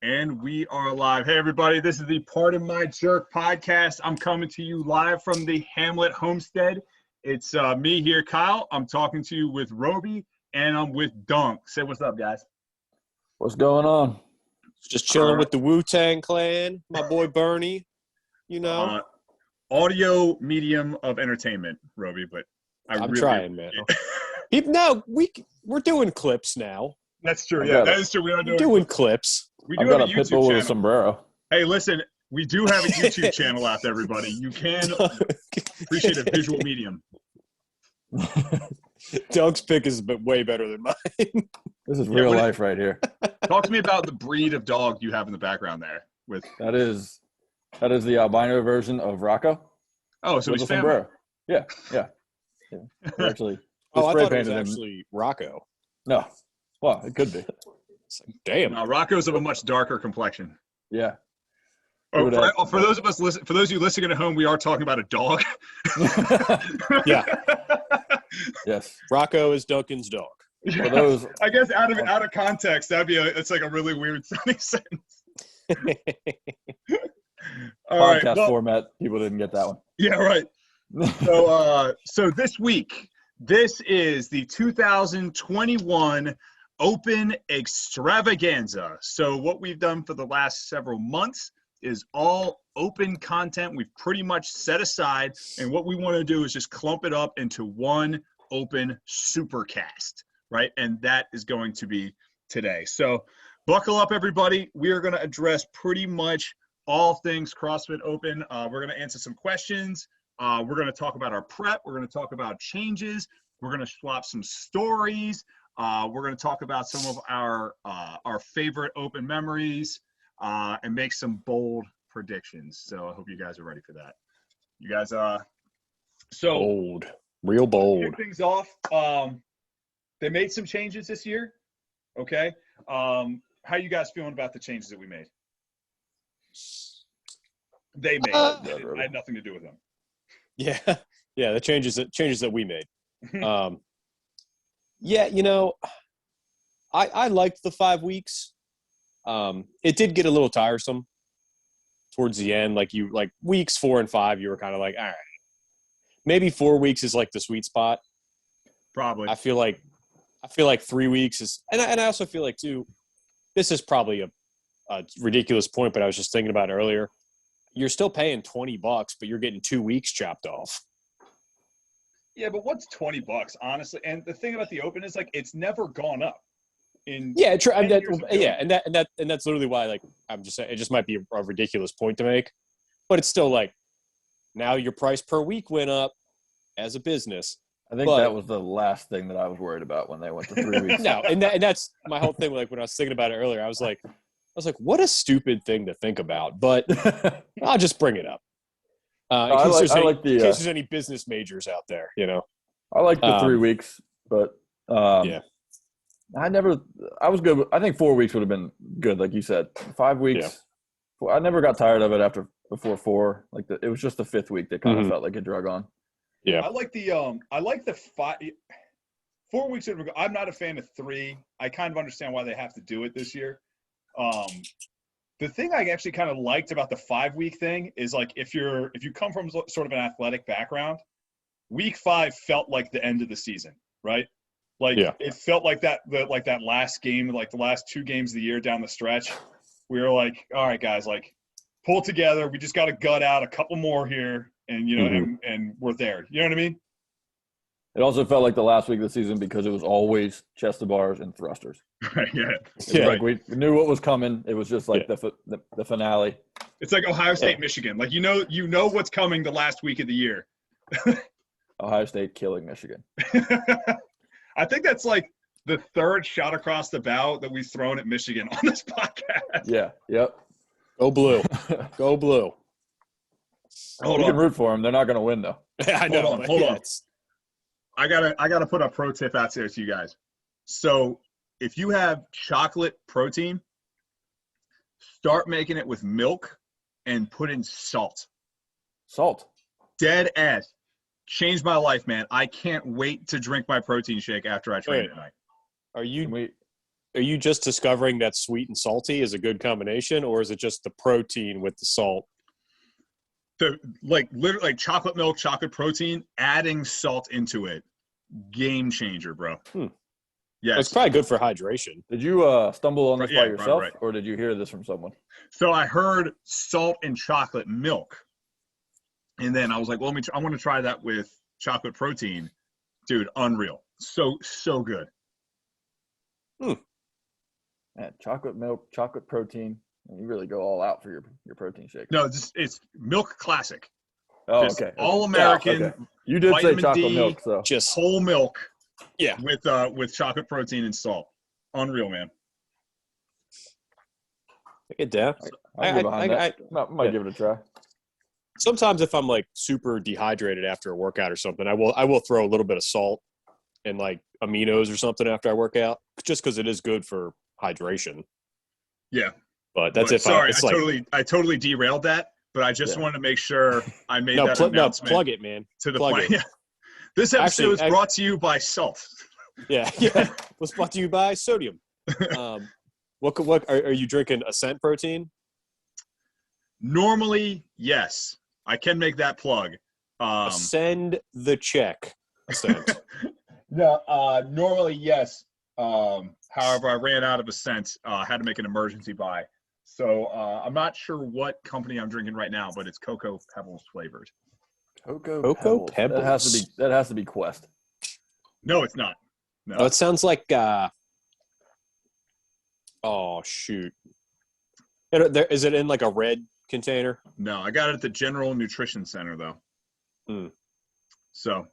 And we are live. Hey, everybody. This is the Pardon My Jerk podcast. I'm coming to you live from the Hamlet homestead. It's me here, Kyle. I'm talking to you with Roby, and I'm with Dunk. Say what's up, guys. What's going on? Just chilling with the Wu-Tang Clan, my boy Bernie, you know. Audio medium of entertainment, Roby, but I'm trying, man. No, we're doing clips now. That's true. Yeah, that is true. We are doing clips. We do I've have got a a YouTube pit bull channel. with a sombrero. Hey, listen, we do have a YouTube channel out there, everybody. You can appreciate a visual medium. Doug's pick is way better than mine. This is real life right here. Talk to me about the breed of dog you have in the background there. That is the albino version of Rocco. Oh, so with he's a sombrero. Yeah. Actually, I thought it was painted actually Rocco. No, well, it could be. It's like, damn. No, Rocco's of a much darker complexion. Yeah. For those of you listening at home, we are talking about a dog. Yeah. Yes. Rocco is Duncan's dog. Yeah. For those, I guess out of context, it's like a really weird sounding sentence. podcast format, people didn't get that one. Yeah, right. So this week, this is the 2021 Open Extravaganza. So what we've done for the last several months is all open content we've pretty much set aside, and what we want to do is just clump it up into one open supercast, right? And that is going to be today. So buckle up, everybody. We are going to address pretty much all things CrossFit Open. We're going to answer some questions. We're going to talk about our prep. We're going to talk about changes. We're going to swap some stories. We're going to talk about some of our favorite open memories and make some bold predictions. So I hope you guys are ready for that. You guys, Bold, real bold. Kick things off. They made some changes this year. Okay. How you guys feeling about the changes that we made? They made. I had nothing to do with them. Yeah, the changes that we made. Yeah, you know, I liked the 5 weeks. It did get a little tiresome towards the end. Like weeks 4 and 5, you were kind of like, all right, maybe 4 weeks is like the sweet spot. Probably. I feel like 3 weeks is, and I also feel like too, this is probably a ridiculous point, but I was just thinking about it earlier. You're still paying $20, but you're getting 2 weeks chopped off. Yeah, but what's $20, honestly? And the thing about the Open is, like, it's never gone up. Yeah, true. And that's literally why, like, I'm just saying, it just might be a ridiculous point to make, but it's still like, now your price per week went up as a business. I think that was the last thing that I was worried about when they went to 3 weeks. No, and that's my whole thing. Like, when I was thinking about it earlier, I was like, what a stupid thing to think about, but I'll just bring it up. In case there's any business majors out there, you know. I like the 3 weeks, but yeah. I was good. I think 4 weeks would have been good, like you said. 5 weeks, I never got tired of it before 4. Like it was just the 5th week that kind of felt like it drug on. Yeah, I like the 5. 4 weeks. I'm not a fan of 3. I kind of understand why they have to do it this year. The thing I actually kind of liked about the 5 week thing is, like, if you come from sort of an athletic background, week 5 felt like the end of the season, right? Like It felt like that last game, like the last 2 games of the year down the stretch. We were like, all right, guys, like, pull together. We just got to gut out a couple more here, and you know, and we're there. You know what I mean? It also felt like the last week of the season because it was always chest to bars and thrusters. Yeah. Like we knew what was coming. It was just like the finale. It's like Ohio State, Michigan. Like, you know what's coming the last week of the year. Ohio State killing Michigan. I think that's like the 3rd shot across the bow that we've thrown at Michigan on this podcast. Yeah. Yep. Go blue. Go blue. You can root for them. They're not going to win, though. I know. Hold on. I gotta put a pro tip out there to you guys. So if you have chocolate protein, start making it with milk and put in salt. Salt. Dead ass. Changed my life, man. I can't wait to drink my protein shake after I train tonight. Are you are you just discovering that sweet and salty is a good combination, or is it just the protein with the salt? Literally chocolate milk, chocolate protein, adding salt into it, game changer, bro. Yes, It's probably good for hydration. Did you stumble on this by yourself, right. or did you hear this from someone? So I heard salt and chocolate milk, and then I was like, well, I want to try that with chocolate protein. Dude, unreal. So good. Man, chocolate milk, chocolate protein. You really go all out for your protein shake. No, it's milk classic. Oh, Just okay. all American. Yeah, okay. You did say chocolate D, milk, so Just whole milk. Yeah. With chocolate protein and salt. Unreal, man. I get down. I'll get behind that. I might give it a try. Sometimes if I'm like super dehydrated after a workout or something, I will throw a little bit of salt and like aminos or something after I work out, just because it is good for hydration. Yeah. But that's I totally derailed that, but I just wanted to make sure I made that announcement. Plug it, man. To the plug point. it. Yeah. This episode is brought to you by salt. Yeah. Was brought to you by sodium. What are you drinking? Ascent protein? Normally, yes. I can make that plug. Send the check. Ascent. No, normally, yes. However, I ran out of Ascent. Had to make an emergency buy. So I'm not sure what company I'm drinking right now, but it's Cocoa Pebbles flavored. Cocoa Pebbles. That has to be Quest. No, it's not. No. Oh, it sounds like oh shoot. Is it in like a red container? No, I got it at the General Nutrition Center though. So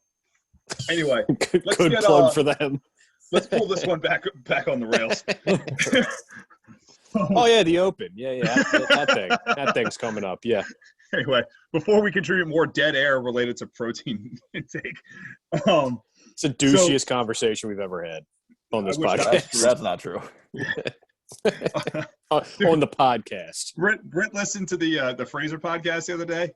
anyway, good plug for them. Let's pull this one back on the rails. Oh yeah, the Open. Yeah, that thing's coming up. Yeah. Anyway, before we contribute more dead air related to protein intake, it's the douchiest conversation we've ever had on this podcast. That's not true. On the podcast. Britt listened to the Fraser podcast the other day,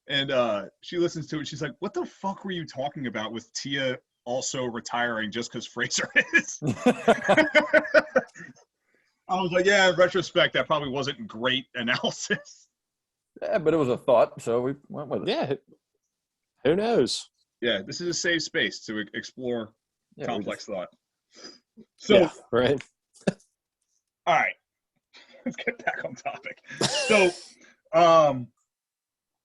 and she listens to it. She's like, "What the fuck were you talking about with Tia also retiring just because Fraser is?" I was like, "Yeah, in retrospect, that probably wasn't great analysis." Yeah, but it was a thought, so we went with it. Yeah. Who knows? Yeah, this is a safe space to explore complex thought. So, yeah, right. All right, let's get back on topic.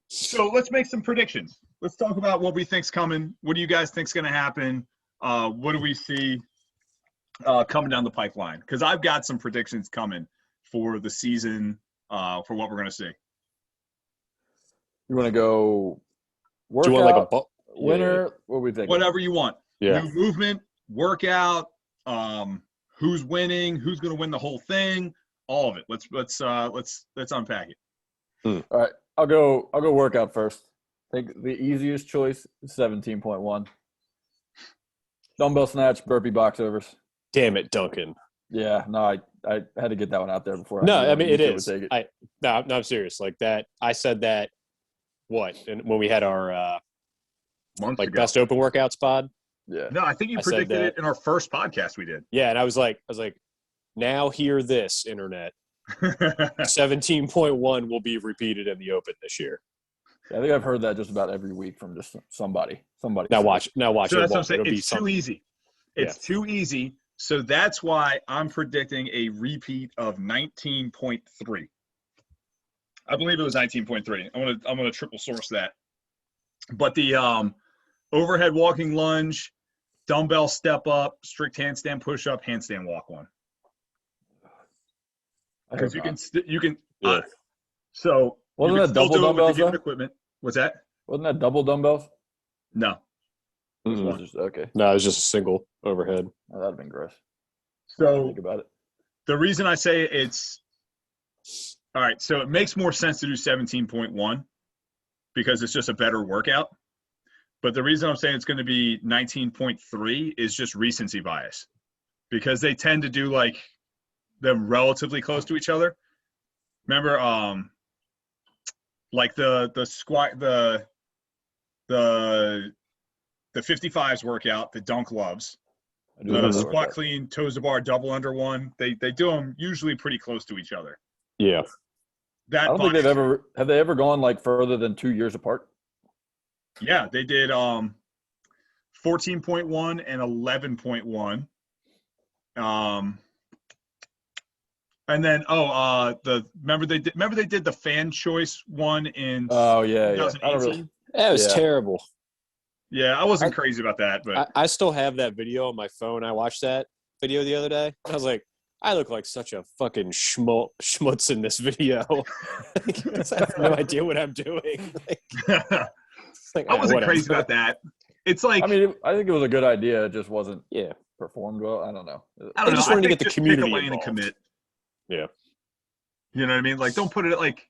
So let's make some predictions. Let's talk about what we think's coming. What do you guys think's going to happen? What do we see coming down the pipeline? Because I've got some predictions coming for the season, for what we're going to see. You want to go workout, do you want like a winner? What we think? Whatever you want. Yeah. New movement, workout, who's winning, who's going to win the whole thing, all of it. Let's unpack it. All right, I'll go workout first. I think the easiest choice is 17.1. Dumbbell snatch, burpee box overs. Damn it, Duncan. Yeah, no, I had to get that one out there before. I mean it is. I'm serious. Like that, I said that. And when we had our best open workouts pod. Yeah. No, I think you predicted it in our first podcast we did. Yeah, and I was like, now hear this, internet. 17.1 will be repeated in the Open this year. Yeah, I think I've heard that just about every week from just somebody. Now watch. So that's what I'm saying. It's too easy. It's too easy. So that's why I'm predicting a repeat of 19.3. I believe it was 19.3. I'm gonna triple source that. But the overhead walking lunge, dumbbell step up, strict handstand push up, handstand walk one. Because you can. So wasn't that double dumbbells? Equipment. What's that? Wasn't that double dumbbells? No. Okay. No, it was just a single overhead. Oh, that'd have been gross. So think about it. The reason I say it's all right, so it makes more sense to do 17.1 because it's just a better workout. But the reason I'm saying it's going to be 19.3 is just recency bias because they tend to do like them relatively close to each other. Remember, like the squat, the 55s workout that Dunk loves. The squat clean, toes to bar, double under one. They do them usually pretty close to each other. Yeah. I don't think have they ever gone like further than 2 years apart? Yeah, they did 14.1 and 11.1. And then remember they did the fan choice one in 2018? That was terrible. Yeah, I wasn't crazy about that, but I still have that video on my phone. I watched that video the other day. I was like, I look like such a fucking schmutz in this video. I have no idea what I'm doing. I wasn't crazy about that. It's like, I mean, I think it was a good idea. It just wasn't performed well. I don't know. I don't know. Just wanted to get the community pick a lane involved. and commit. Yeah. You know what I mean? Like, don't put it like,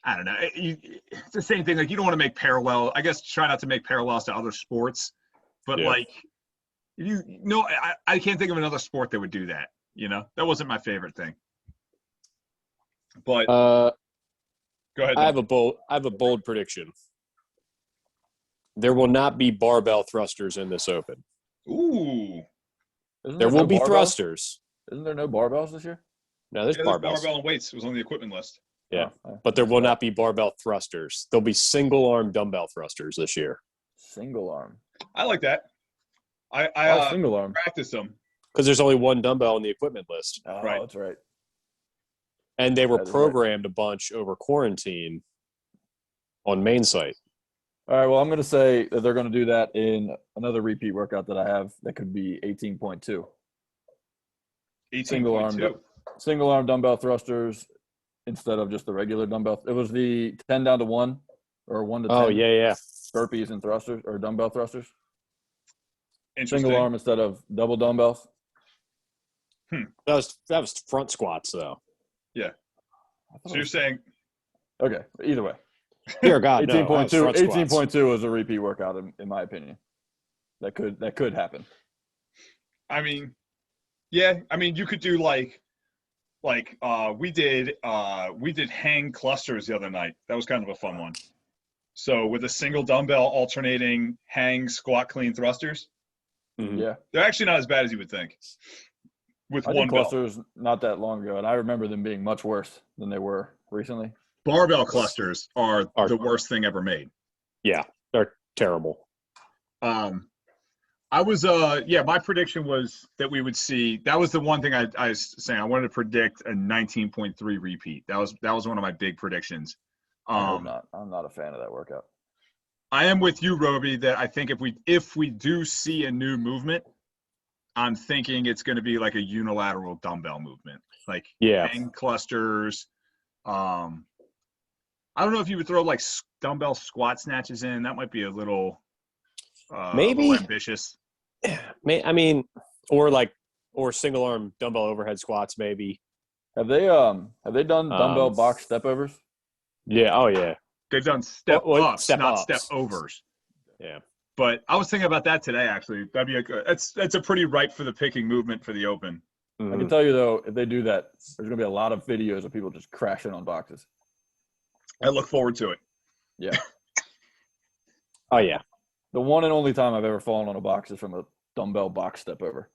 I don't know. It's the same thing. Like, you don't want to make parallel. I guess try not to make parallels to other sports. But like, I can't think of another sport that would do that. You know, that wasn't my favorite thing. But go ahead. I have a bold prediction. There will not be barbell thrusters in this Open. Ooh. There will be thrusters. Isn't there no barbells this year? No, there's barbells. Barbell and weights. It was on the equipment list. Yeah, but there will not be barbell thrusters. There'll be single arm dumbbell thrusters this year. Single arm. I like that. I single arm. practice them. Because there's only one dumbbell on the equipment list. Oh, right. That's right. And they were programmed a bunch over quarantine on main site. All right, well, I'm going to say that they're going to do that in another repeat workout that I have that could be 18.2. 18.2. Single arm dumbbell thrusters instead of just the regular dumbbell. It was the 10 down to 1 or 1 to 10. Oh, yeah. Burpees and thrusters or dumbbell thrusters. Interesting. Single arm instead of double dumbbells. That was front squats, though. Yeah. So you're saying – okay, either way. Dear God, 18.2 was a repeat workout, in my opinion. That could happen. I mean, yeah. I mean, you could do like we did hang clusters the other night. That was kind of a fun one. So with a single dumbbell alternating hang, squat, clean thrusters. Mm-hmm. Yeah. They're actually not as bad as you would think. With I one did clusters not that long ago, and I remember them being much worse than they were recently. Barbell clusters are the worst thing ever made. Yeah, they're terrible. I was my prediction was that we would see. That was the one thing I was saying. I wanted to predict a 19.3 repeat. That was one of my big predictions. I'm not a fan of that workout. I am with you, Roby, that I think if we do see a new movement, I'm thinking it's going to be like a unilateral dumbbell movement, like hang clusters. I don't know if you would throw like dumbbell squat snatches in. That might be a little maybe a little ambitious. I mean, or single arm dumbbell overhead squats maybe. Have they done dumbbell box step overs? Yeah. Oh yeah. They've done step ups, not ups. step overs. Yeah. But I was thinking about that today. Actually, that'd be that's a pretty ripe for the picking movement for the Open. Mm-hmm. I can tell you though, if they do that, there's gonna be a lot of videos of people just crashing on boxes. I look forward to it. Yeah. Oh yeah. The one and only time I've ever fallen on a box is from a dumbbell box step over.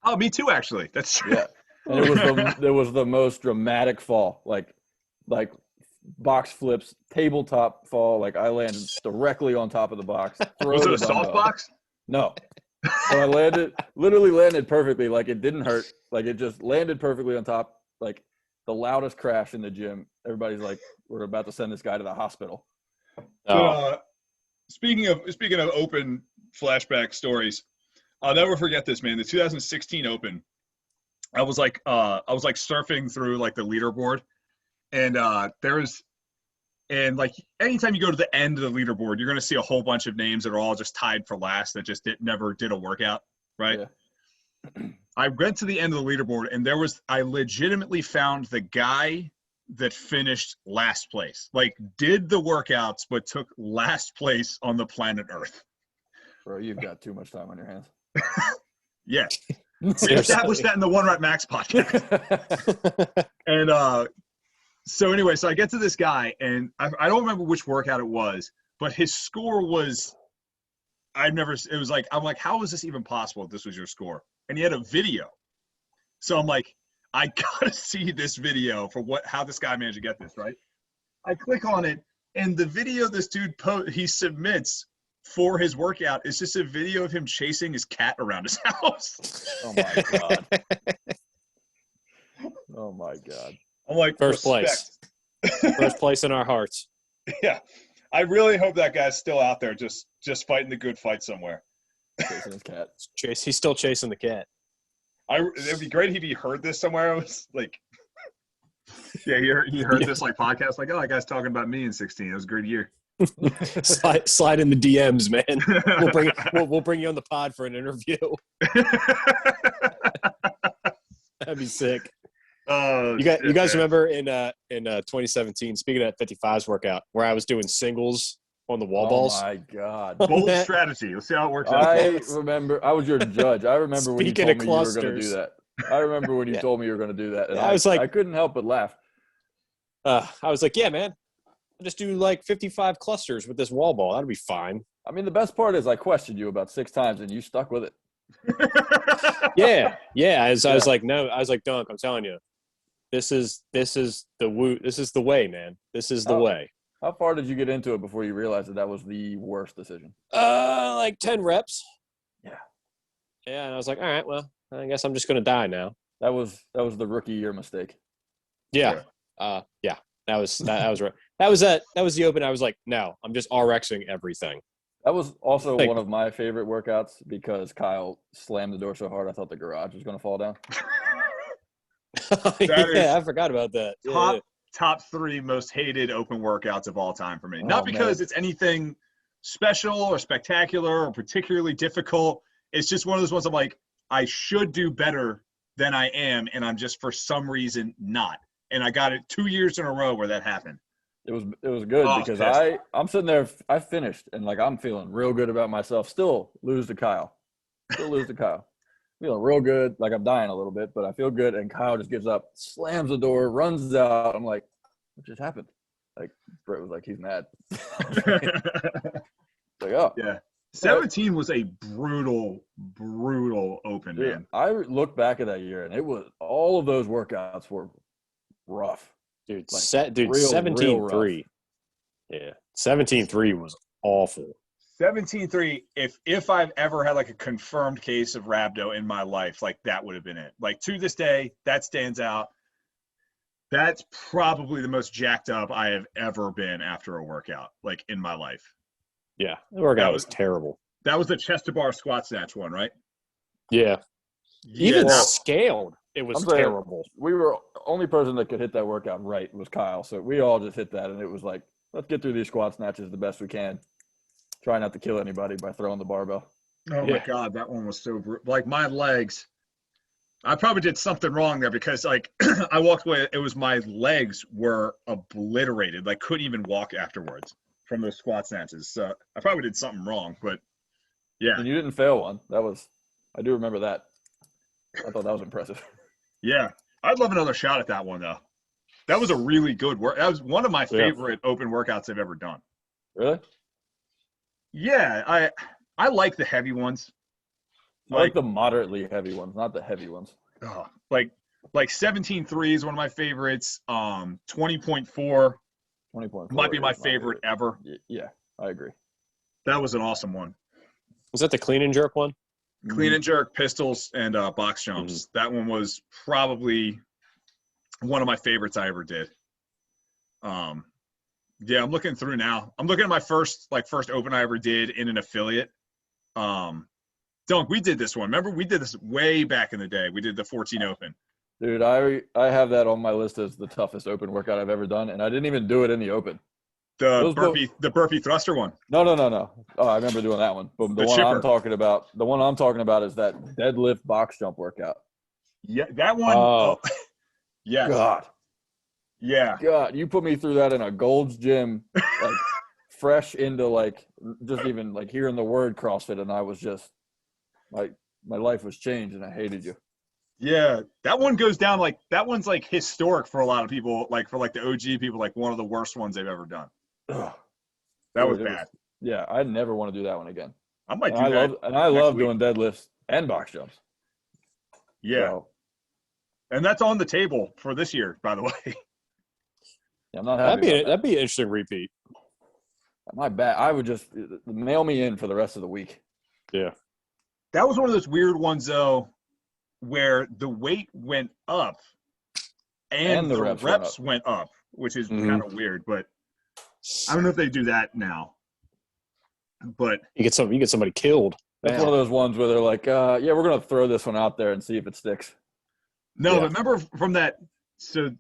Oh, me too. Actually, that's true. Yeah. And it was the most dramatic fall, like box flips, tabletop fall. Like I landed directly on top of the box. Was it a soft box? No. But I literally landed perfectly. Like it didn't hurt. Like it just landed perfectly on top. Like the loudest crash in the gym. Everybody's like, we're about to send this guy to the hospital. Speaking of Open flashback stories, I'll never forget this, man. The 2016 Open, I was like surfing through like the leaderboard, and like anytime you go to the end of the leaderboard, you're going to see a whole bunch of names that are all just tied for last that just never did a workout, right? Yeah. I went to the end of the leaderboard, and I legitimately found the guy that finished last place, like did the workouts, but took last place on the planet Earth. Bro, you've got too much time on your hands. Yeah. We established that in the One Rep Max podcast. And so anyway, so I get to this guy, and I don't remember which workout it was, but his score was it was like, I'm like, how is this even possible if this was your score? And he had a video. So I'm like, I gotta see this video for how this guy managed to get this, right? I click on it, and the video this dude he submits for his workout is just a video of him chasing his cat around his house. Oh my God. Oh my God. I'm like, First respect. place. First place in our hearts. Yeah. I really hope that guy's still out there just fighting the good fight somewhere. Chasing his cat. He's still chasing the cat. It'd be great if he heard this somewhere. I was like, yeah, he heard this like podcast, like, oh, that guy's talking about me in 16. It was a great year. slide in the DMs, man. We'll bring you on the pod for an interview. That'd be sick. You guys remember in 2017, speaking of that 55s workout, where I was doing singles on the wall balls? Oh my God. Bold strategy. Let's see how it works out. I remember, I was your judge. I remember when you told me you were going to do that. I remember when you told me you were going to do that. And I was like, I couldn't help but laugh. I was like, yeah, man. I'll just do like 55 clusters with this wall ball. That'll be fine. I mean, the best part is I questioned you about 6 times and you stuck with it. Yeah. I was like, no. I was like, Dunk, I'm telling you, this is the way, man. This is the way. How far did you get into it before you realized that was the worst decision? Like 10 reps. Yeah. Yeah, and I was like, all right, well, I guess I'm just gonna die now. That was the rookie year mistake. Yeah. Yeah. That was right. That was the open. I was like, no, I'm just RXing everything. That was also one of my favorite workouts because Kyle slammed the door so hard I thought the garage was going to fall down. I forgot about that. Top 3 most hated open workouts of all time for me. Not because it's anything special or spectacular or particularly difficult. It's just one of those ones I'm like, I should do better than I am, and I'm just for some reason not. And I got it 2 years in a row where that happened. It was good because I'm sitting there. I finished and like I'm feeling real good about myself. Still lose to Kyle. Feeling real good. Like I'm dying a little bit, but I feel good. And Kyle just gets up, slams the door, runs out. I'm like, what just happened? Like Brett was like, he's mad. Like, oh yeah. 17 was a brutal open, dude, man. I look back at that year and it was all of those workouts were rough. Dude, 17-3. Yeah, 17-3 was awful. 17-3, if I've ever had like a confirmed case of rhabdo in my life, like that would have been it. Like to this day, that stands out. That's probably the most jacked up I have ever been after a workout, like in my life. Yeah, the workout was terrible. That was the chest to bar squat snatch one, right? Yeah. Even scaled, it was terrible. We were only person that could hit that workout right was Kyle. So we all just hit that, and it was like, let's get through these squat snatches the best we can. Try not to kill anybody by throwing the barbell. Oh, my God, that one was so brutal. Like, my legs, I probably did something wrong there because, like, I walked away. It was my legs were obliterated. Like, couldn't even walk afterwards from those squat snatches. So I probably did something wrong, but, yeah. And you didn't fail one. I do remember that. I thought that was impressive. Yeah. I'd love another shot at that one, though. That was a really good work. That was one of my favorite open workouts I've ever done. Really? Yeah. I like the heavy ones. I like the moderately heavy ones, not the heavy ones. Oh, like 17.3 is one of my favorites. 20.4 might be my favorite ever. Yeah, I agree. That was an awesome one. Was that the clean and jerk one? Clean and jerk, pistols, and box jumps. Mm-hmm. That one was probably one of my favorites I ever did. Yeah, I'm looking through now. I'm looking at my first open I ever did in an affiliate. Dunk, we did this one. Remember, we did this way back in the day. We did the 14 Open. Dude, I have that on my list as the toughest open workout I've ever done, and I didn't even do it in the open. The burpee thruster one. No. Oh, I remember doing that one. But the one chipper. The one I'm talking about is that deadlift box jump workout. Yeah, that one. Oh, yes. God. Yeah. God, you put me through that in a Gold's Gym, like fresh into like just even like hearing the word CrossFit, and I was just like my life was changed, and I hated you. Yeah, that one goes down like that one's like historic for a lot of people, like for like the OG people, like one of the worst ones they've ever done. Ugh. That was bad. Yeah, I never want to do that one again. I might do I that. love week. doing deadlifts and box jumps. Yeah. So, And that's on the table for this year, by the way. yeah, I'm not happy about that. That'd be an interesting repeat. My back. I would just mail me in for the rest of the week. Yeah. That was one of those weird ones, though, where the weight went up and the reps went up, which is kind of weird. But I don't know if they do that now. But you get somebody killed. That's one of those ones where they're like, yeah, we're going to throw this one out there and see if it sticks. No, but remember from that – so,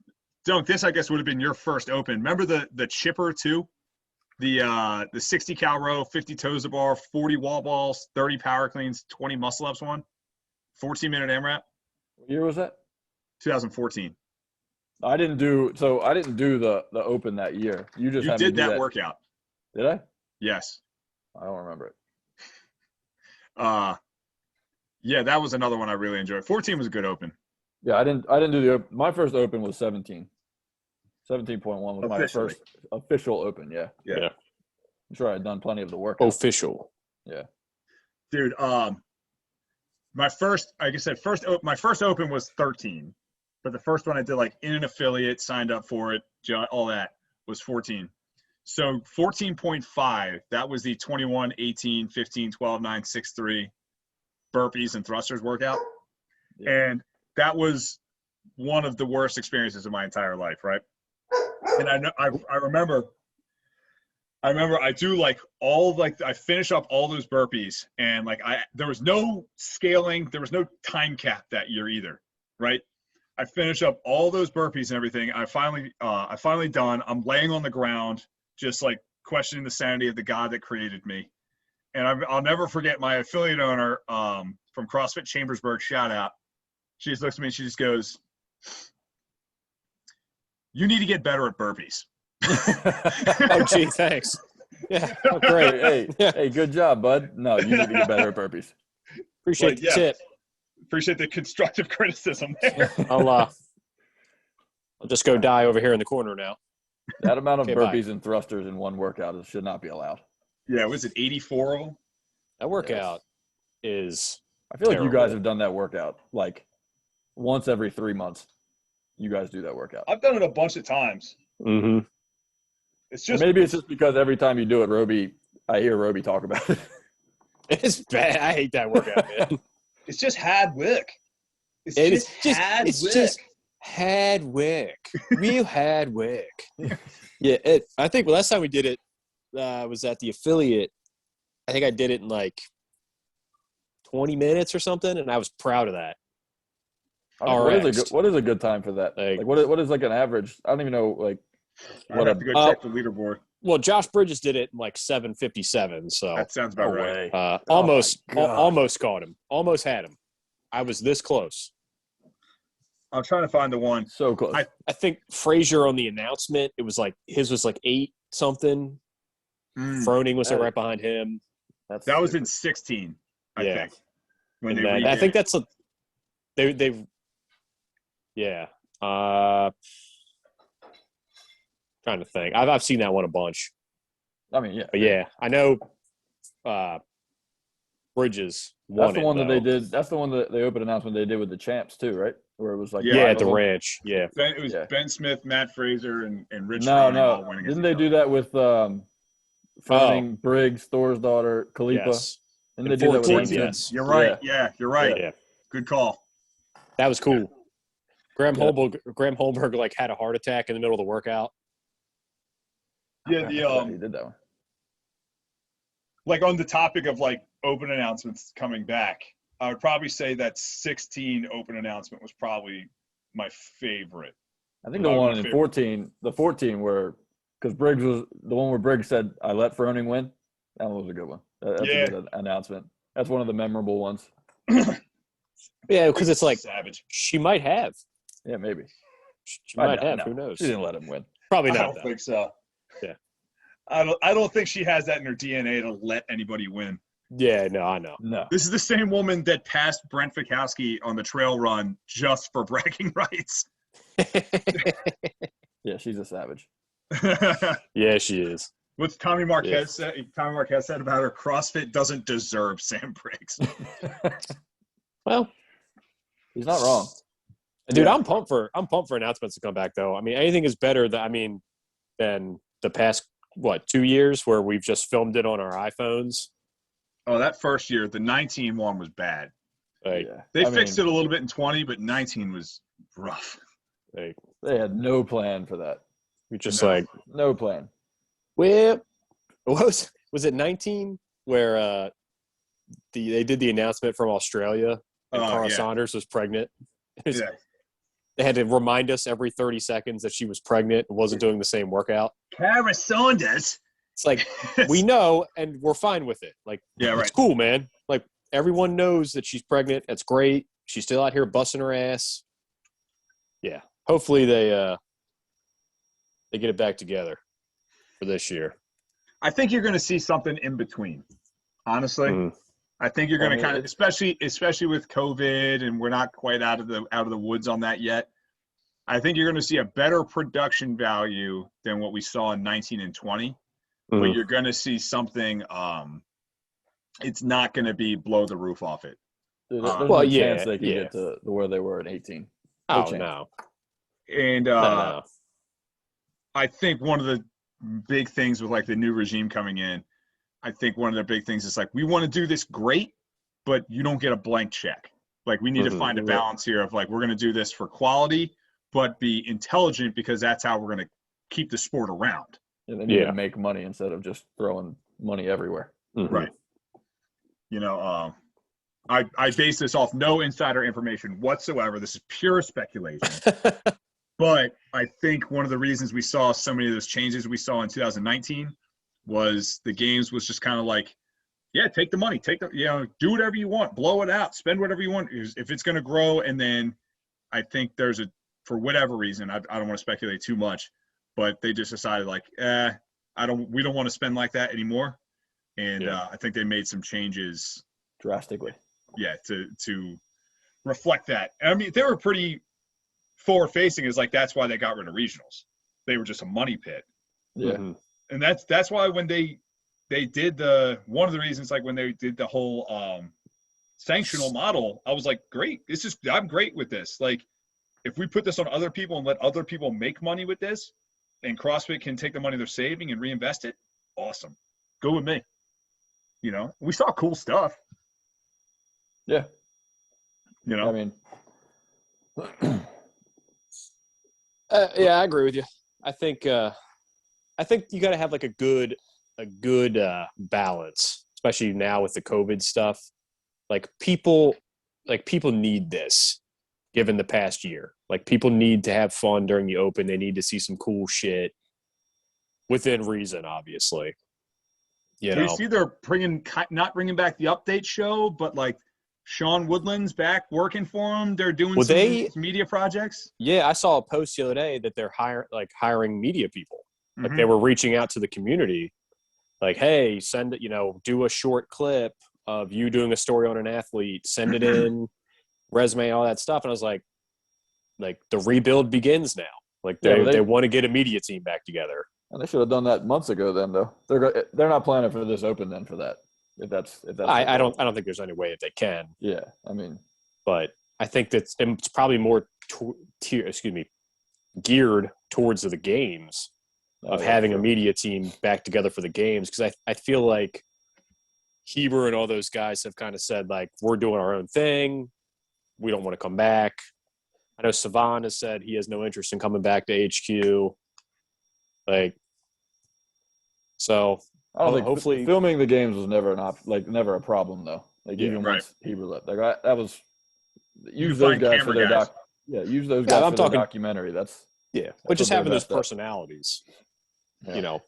Dunk, this I guess would have been your first open. Remember the chipper too? The 60 cal row, 50 toes to bar, 40 wall balls, 30 power cleans, 20 muscle ups one, 14-minute AMRAP. What year was that? 2014. I didn't do the open that year. You did that workout. Did I? Yes. I don't remember it. Yeah, that was another one I really enjoyed. 14 was a good open. Yeah, I didn't do the open. My first open was 17. 17.1 was my first official open. Yeah. I'm sure I had done plenty of the work. Official. Yeah. Dude, my first open was 13, but the first one I did like in an affiliate, signed up for it, all that was 14. So 14.5, that was the 21, 18, 15, 12, 9, 6, 3 burpees and thrusters workout. Yeah. And that was one of the worst experiences of my entire life, right? And I remember I do like I finish up all those burpees, and like there was no scaling, there was no time cap that year either, right? I finish up all those burpees and everything. I finally done. I'm laying on the ground, just like questioning the sanity of the God that created me. And I'll never forget my affiliate owner from CrossFit Chambersburg, shout out. She just looks at me and she just goes, "You need to get better at burpees." Oh, gee, thanks. Yeah, oh, great. Hey, good job, bud. No, you need to get better at burpees. Appreciate the tip. Appreciate the constructive criticism there. I'll just go die over here in the corner now. That amount of burpees and thrusters in one workout should not be allowed. Yeah, was it 84 of them? That workout is I feel terrible. like you guys have done that workout like once every 3 months. You guys do that workout. I've done it a bunch of times. Mm-hmm. It's just maybe it's just because every time you do it, I hear Roby talk about it. It's bad. I hate that workout, man. It's just hard work. It's just hard work. Real hard work. Yeah, I think last time we did it was at the affiliate. I think I did it in like 20 minutes or something, and I was proud of that. What is a good time for that? Like what is like an average? I don't even know. Like, I'd have to go check the leaderboard. Well, Josh Bridges did it in like 7:57, so that sounds about right. Almost caught him. Almost had him. I was this close. I'm trying to find the one. So close. I think Frazier on the announcement, it was like his was like 8 something. Froning was right behind him. That was in 16, I think. When they I think that's they yeah. Trying to think. I've seen that one a bunch. I mean, yeah. But yeah, I know Bridges won. That's the one that they did. That's the one that the open announcement they did with the champs too, right? Where it was like at the ranch. Yeah. It was Ben Smith, Matt Fraser, and Rich. No. Didn't they do that with Froning, Briggs, Thor's daughter, Khalifa? Yes. Didn't they do that with them? Yes. You're right. Yeah, you're right. Yeah. Good call. That was cool. Graham Holberg like had a heart attack in the middle of the workout. Yeah, he did that one. Like on the topic of like open announcements coming back, I would probably say that 16 open announcement was probably my favorite. I think the one in 14, the 14 where because Briggs was the one where Briggs said, "I let Froning win." That one was a good one. That's a good announcement. That's one of the memorable ones. Yeah, because it's like savage. She might have. Yeah, maybe. She might have. No. Who knows? She didn't let him win. Probably not. I don't think so. Yeah. I don't think she has that in her DNA to let anybody win. Yeah, no, I know. No. This is the same woman that passed Brent Fikowski on the trail run just for bragging rights. Yeah, she's a savage. Yeah, she is. What's Tommy Marquez said? Tommy Marquez said about her, CrossFit doesn't deserve Sam Briggs. Well, he's not wrong. Dude, I'm pumped for announcements to come back though. I mean, anything is better than the past 2 years where we've just filmed it on our iPhones. Oh, that first year, the 19 one was bad. Like, They fixed it a little bit in 20, but 19 was rough. Like, they had no plan for that. We just no plan. Well, was it 19 where they did the announcement from Australia and Cara Saunders was pregnant? They had to remind us every 30 seconds that she was pregnant and wasn't doing the same workout. Cara Saunders. It's like, we know and we're fine with it. Like, it's cool, man. Like, everyone knows that she's pregnant. That's great. She's still out here busting her ass. Yeah. Hopefully they get it back together for this year. I think you're going to see something in between, honestly. Mm-hmm. I think you're going to kind of, especially with COVID, and we're not quite out of the woods on that yet. I think you're going to see a better production value than what we saw in 19 and 20, mm-hmm. but you're going to see something. It's not going to be blow the roof off it. There's no chance they can get to where they were in 18. No. And no. I think one of the big things with like the new regime coming in, I think one of the big things is like, we want to do this great, but you don't get a blank check. Like, we need to find a balance here of like, we're going to do this for quality, but be intelligent, because that's how we're going to keep the sport around. And then you make money instead of just throwing money everywhere. Mm-hmm. Right. You know, I base this off no insider information whatsoever. This is pure speculation. But I think one of the reasons we saw so many of those changes we saw in 2019 was the games was just kind of like, take the money, do whatever you want, blow it out, spend whatever you want if it's going to grow. And then I think for whatever reason, I don't want to speculate too much, but they just decided like, we don't want to spend like that anymore. And I think they made some changes drastically. Yeah, to reflect that. I mean, they were pretty forward-facing. Is like, that's why they got rid of regionals. They were just a money pit. Yeah, mm-hmm. And that's why when they did one of the reasons, like when they did the whole sanctional model, I was like, great. I'm great with this. Like, if we put this on other people and let other people make money with this, and CrossFit can take the money they're saving and reinvest it, awesome. Go with me. You know, we saw cool stuff. Yeah. You know, I mean, I agree with you. I think you got to have like a good balance, especially now with the COVID stuff. Like, people need this, given the past year. Like, people need to have fun during the Open. They need to see some cool shit within reason, obviously. You know, you see they're not bringing back the update show, but like Sean Woodland's back working for them. They're doing some media projects. Yeah, I saw a post the other day that they're hiring media people. Mm-hmm. Like, they were reaching out to the community, like, hey, send it, do a short clip of you doing a story on an athlete, send it in, resume, all that stuff. And I was like the rebuild begins now. Like, they want to get a media team back together. And they should have done that months ago. Then, though, they're not planning for this Open then for that. If that's I don't think there's any way that they can. Yeah, I mean, but I think it's probably more geared towards the games of having a media team back together for the games, because I feel like Heber and all those guys have kind of said, like, we're doing our own thing. We don't want to come back. I know Savan has said he has no interest in coming back to HQ. Like, so I don't think hopefully filming the games was never never a problem though. Like, even once Heber left, like that was use those guys for their doc. Yeah, use those guys for their documentary. But just having those personalities. Yeah.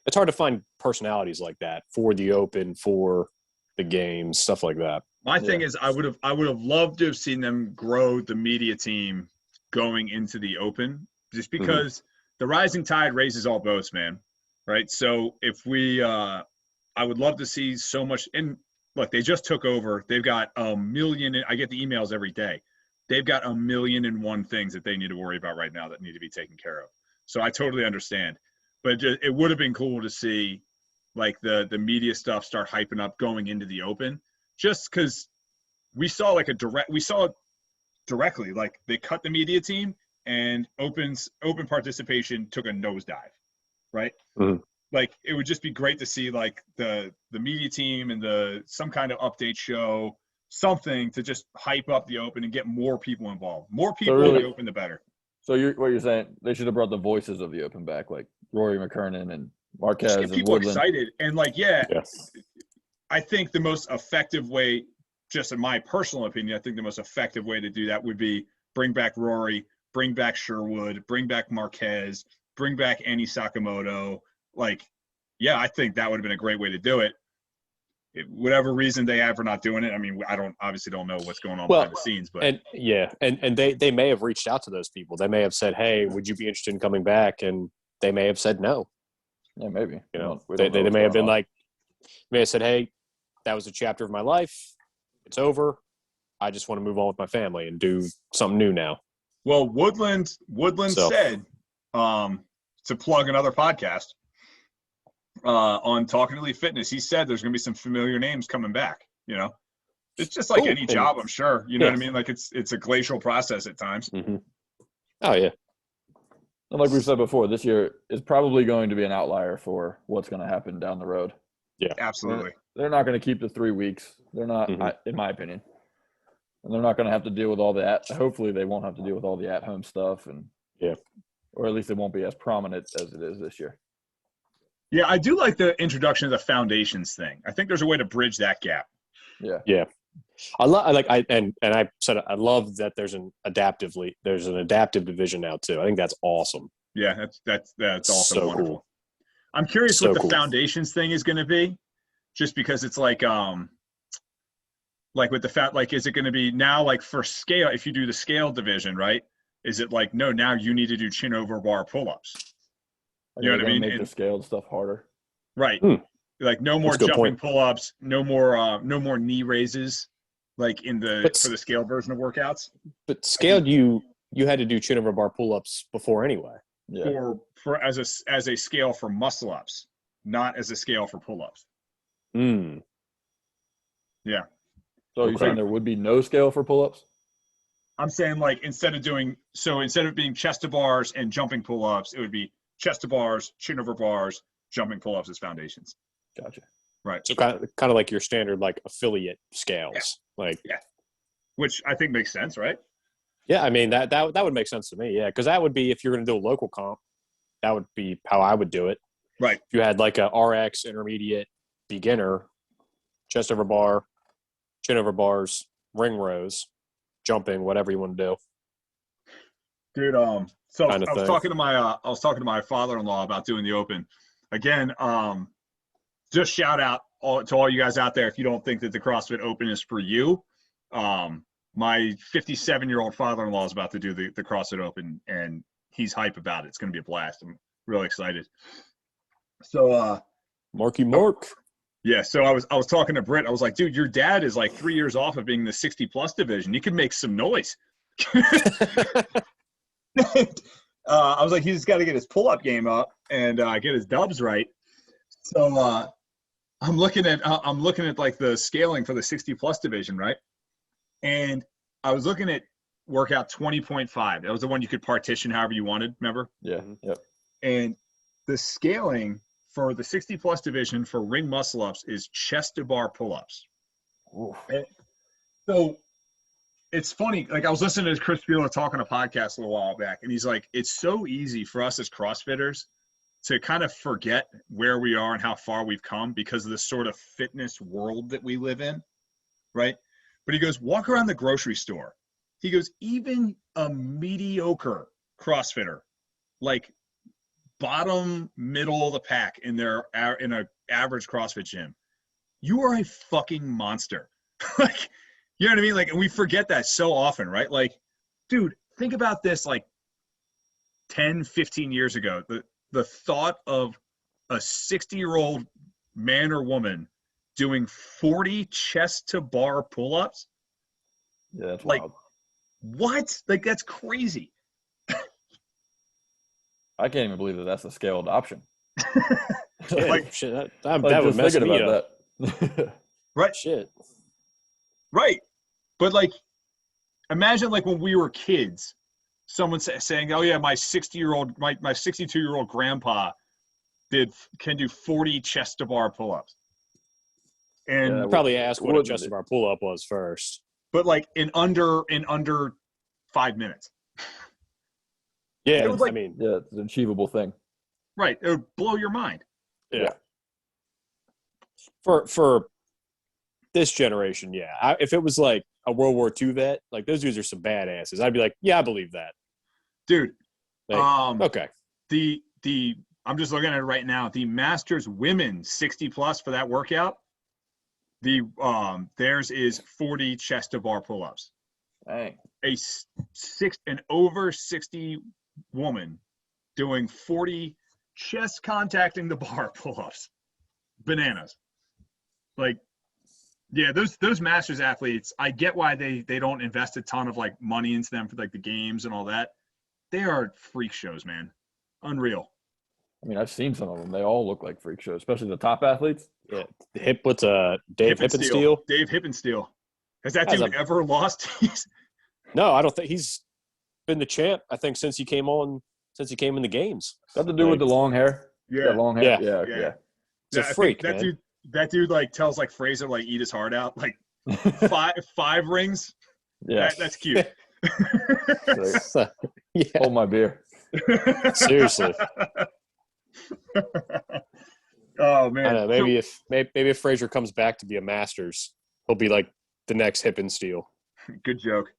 It's hard to find personalities like that for the Open, for the games, stuff like that. My thing is, I would have loved to have seen them grow the media team going into the Open, just because the rising tide raises all boats, man. Right. So if I would love to see so much. And look, they just took over. They've got a million. I get the emails every day. They've got 1,000,001 things that they need to worry about right now that need to be taken care of. So I totally understand. but it would have been cool to see like the media stuff start hyping up going into the Open, just because we saw directly, like they cut the media team and open participation took a nosedive, right? Mhm. Like it would just be great to see like the media team and some kind of update show, something to just hype up the Open and get more people involved. More people in the Open, the better. So what you're saying, they should have brought the voices of the Open back, like Rory McKernan and Marquez Just get and people Woodland. excited. And like, yeah, Yes. I think the most effective way, just in my personal opinion, I think the most effective way to do that would be bring back Rory, bring back Sherwood, bring back Marquez, bring back Annie Sakamoto. Like, yeah, I think that would have been a great way to do it. Whatever reason they have for not doing it, I mean, obviously don't know what's going on behind the scenes, but and they may have reached out to those people. They may have said, "Hey, would you be interested in coming back?" And they may have said no. Yeah, maybe. You know, they may have been like, may have said, "Hey, that was a chapter of my life. It's over. I just want to move on with my family and do something new now." Well, Woodland said, to plug another podcast, on Talking Elite Fitness, he said there's going to be some familiar names coming back. You know, it's just like any job, I'm sure. You know what I mean? Like it's a glacial process at times. Mm-hmm. Oh yeah. And like we've said before, this year is probably going to be an outlier for what's going to happen down the road. Yeah, absolutely. They're not going to keep the 3 weeks. They're not, in my opinion. And they're not going to have to deal with all that. Hopefully, they won't have to deal with all the at-home stuff, and or at least it won't be as prominent as it is this year. Yeah, I do like the introduction of the foundations thing. I think there's a way to bridge that gap. Yeah. I love I love that there's an adaptive division now too. I think that's awesome. Yeah, that's also so wonderful. Cool. I'm curious what the foundations thing is going to be, just because it's like with the like, is it going to be now like for scale? If you do the scale division, right? Is it like, no, now you need to do chin over bar pull-ups? You know what I mean? Make the scaled stuff harder. Right. Like no more jumping pull-ups, no more knee raises, like for the scaled version of workouts. But scaled, you had to do chin over bar pull-ups before anyway. Yeah. For as a scale for muscle ups, not as a scale for pull-ups. Yeah. So you're saying there would be no scale for pull-ups? I'm saying like instead of it being chest to bars and jumping pull-ups, it would be chest to bars, chin over bars, jumping pull-ups as foundations. Gotcha. Right. So kind of like your standard like affiliate scales. Which I think makes sense, right? Yeah, I mean that would make sense to me. Yeah, because that would be, if you're going to do a local comp, that would be how I would do it. Right. If you had like a RX, intermediate, beginner, chest over bar, chin over bars, ring rows, jumping, whatever you want to do. Dude, so I was talking to my father-in-law about doing the Open. Again, just shout out to all you guys out there. If you don't think that the CrossFit Open is for you, my 57-year-old father-in-law is about to do the CrossFit Open, and he's hype about it. It's going to be a blast. I'm really excited. So, Marky Mark. Yeah, so I was talking to Britt. I was like, dude, your dad is like 3 years off of being the 60+ division. You can make some noise. I was like, he's got to get his pull-up game up and get his dubs right. So I'm looking at like the scaling for the 60+ division, right? And I was looking at workout 20.5. That was the one you could partition however you wanted, remember? Yeah. Yep. And the scaling for the 60+ division for ring muscle ups is chest to bar pull-ups. So it's funny, like I was listening to Chris Fieler talk on a podcast a little while back, and he's like, it's so easy for us as CrossFitters to kind of forget where we are and how far we've come because of the sort of fitness world that we live in, right? But he goes, walk around the grocery store. He goes, even a mediocre CrossFitter, like bottom middle of the pack in an average CrossFit gym, you are a fucking monster. Like, you know what I mean? Like, and we forget that so often, right? Like, dude, think about this like 10, 15 years ago. The thought of a 60-year-old man or woman doing 40 chest to bar pull-ups. Yeah, that's like wild. What? Like, that's crazy. I can't even believe that that's a scaled option. Like, shit, Like, that would just mess thinking me about up. that. right, Shit. right. But like, imagine like when we were kids, someone saying, "Oh yeah, my 60-year-old, my 62-year-old grandpa can do 40 chest to bar pull-ups," and Yeah, Probably ask what a wouldn't chest be. to bar pull up was first. but like in under 5 minutes. Yeah, It was like, I mean, Yeah, it's an achievable thing. right, it would blow your mind. yeah. For this generation, yeah. If it was like a World War II vet, like those dudes are some badasses. I'd be like, yeah, I believe that. Dude, Like, okay. the I'm just looking at it right now. The Masters women 60 plus for that workout, theirs is 40 chest to bar pull-ups. Dang. An over 60 woman doing 40 chest contacting the bar pull-ups. Bananas. Like, yeah, those Masters athletes, I get why they don't invest a ton of like money into them for like the games and all that. They are freak shows, man. Unreal. I mean, I've seen some of them. They all look like freak shows, especially the top athletes. Yeah. What's Dave Hippensteel? Dave Hippensteel. Has that Has dude ever lost? No, I don't think he's been the champ, I think, since he came in the games. Got to do with the long hair. Yeah. That long hair. Yeah. Yeah. He's a I think freak, that man. That dude like tells like Fraser like eat his heart out. Like five rings. Yeah. That's cute. Yeah. Hold my beer. Seriously. Oh man. I don't know. Maybe if Frazier comes back to be a Masters, he'll be like the next Hippensteel. Good joke.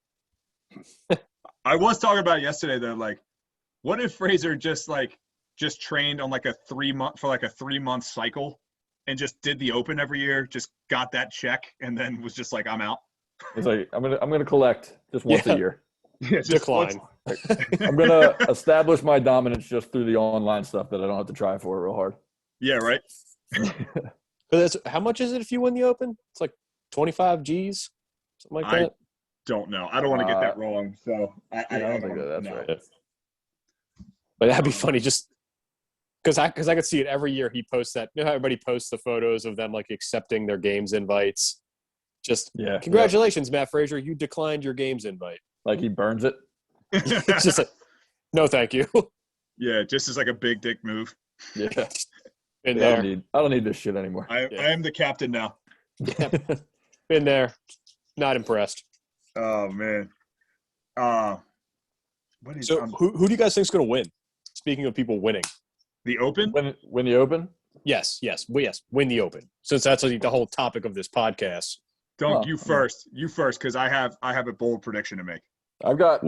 I was talking about it yesterday though, like, what if Fraser just trained on like a 3-month cycle and just did the Open every year, just got that check, and then was just like, I'm out. It's like I'm gonna collect just once a year. Yeah, just Decline. I'm gonna establish my dominance just through the online stuff that I don't have to try for real hard. Yeah, right. But how much is it if you win the Open? It's like 25 G's, something like that. Don't know. I don't want to get that wrong. So I don't think that's know. right. But that'd be funny, just because I could see it every year. He posts that. You know how everybody posts the photos of them like accepting their games invites. Just congratulations, Matt Frazier, you declined your games invite. Like he burns it. It's just like, no, thank you. Yeah, just as like a big dick move. Yeah. Been I there. don't need this shit anymore. I am the captain now. Yeah. Been there. Not impressed. Oh man. So who do you guys think is going to win? Speaking of people winning, the Open? Win the Open? Yes, win the Open. Since that's the whole topic of this podcast. You first, because I have a bold prediction to make. I've got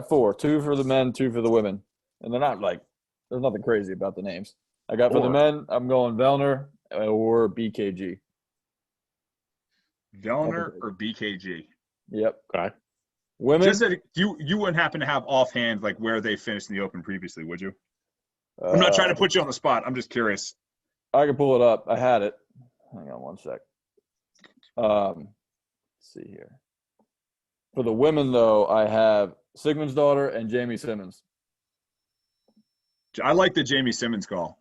4, 2 for the men, 2 for the women, and they're not like there's nothing crazy about the names. I got for the men, I'm going Vellner or BKG. Vellner or BKG? Yep. Okay. Women. Just that you wouldn't happen to have offhand like where they finished in the Open previously, would you? I'm not trying to put you on the spot. I'm just curious. I can pull it up. I had it. Hang on one sec. Let's see here. For the women, though, I have Sigmund's daughter and Jamie Simmons. I like the Jamie Simmons call.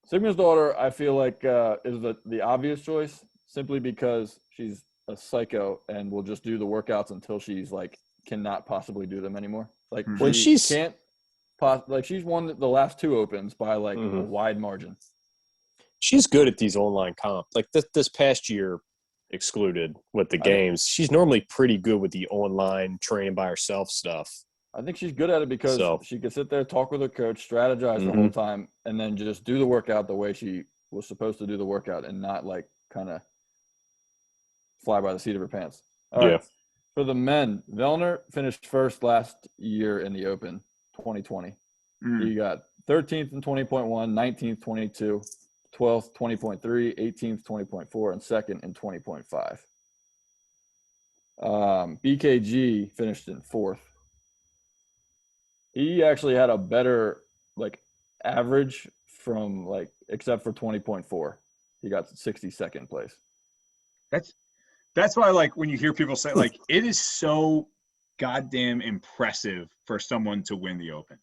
Sigmund's daughter, I feel like, is the obvious choice simply because she's a psycho and will just do the workouts until she's like cannot possibly do them anymore. Like when she's she's won the last 2 Opens by like a wide margin. She's good at these online comp. Like this past year, excluded with the games, she's normally pretty good with the online training by herself stuff. I think she's good at it because she could sit there, talk with her coach, strategize the whole time, and then just do the workout the way she was supposed to do the workout and not like kind of fly by the seat of her pants. All right. For the men, Vellner finished first last year in the Open 2020. He got 13th in 20.1, 19th 22, 12th 20.3, 18th 20.4, and second in 20.5. BKG finished in 4th. He actually had a better like average from like except for 20.4. He got 62nd place. That's why like when you hear people say like it is so goddamn impressive for someone to win the Open.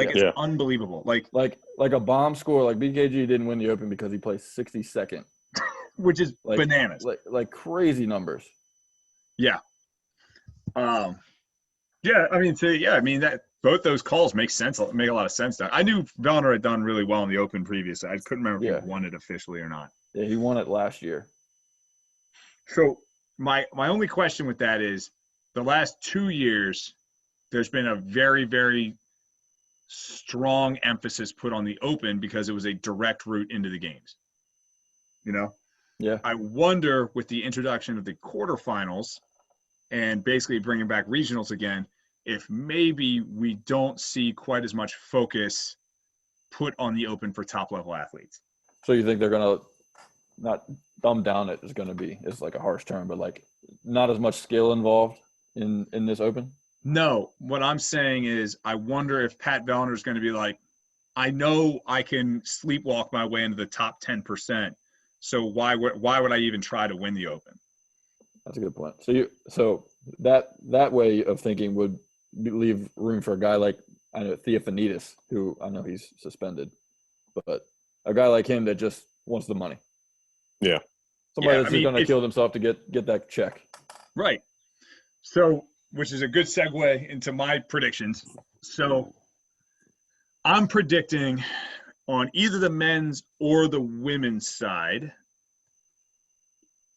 Like, Yeah. it's unbelievable. Like a bomb score. Like BKG didn't win the Open because he placed 62nd. which is Like bananas. Like crazy numbers. Yeah. Yeah, I mean, that both those calls make a lot of sense now. I knew Vellner had done really well in the Open previously. I couldn't remember if he won it officially or not. Yeah, he won it last year. So my only question with that is the last 2 years, there's been a very, very strong emphasis put on the Open because it was a direct route into the games. You know? Yeah. I wonder with the introduction of the quarterfinals and basically bringing back regionals again, if maybe we don't see quite as much focus put on the Open for top-level athletes. So you think they're going to not dumb down it is going to be, it's like a harsh term, but like not as much skill involved in this Open? No, what I'm saying is I wonder if Pat Vellner is going to be like, I know I can sleepwalk my way into the top 10%, so why would I even try to win the Open? That's a good point. So that way of thinking would leave room for a guy like, I know, Theophanidis, who I know he's suspended, but a guy like him that just wants the money. Yeah. Somebody that's just going to kill himself to get that check. Right. So, which is a good segue into my predictions. So I'm predicting on either the men's or the women's side.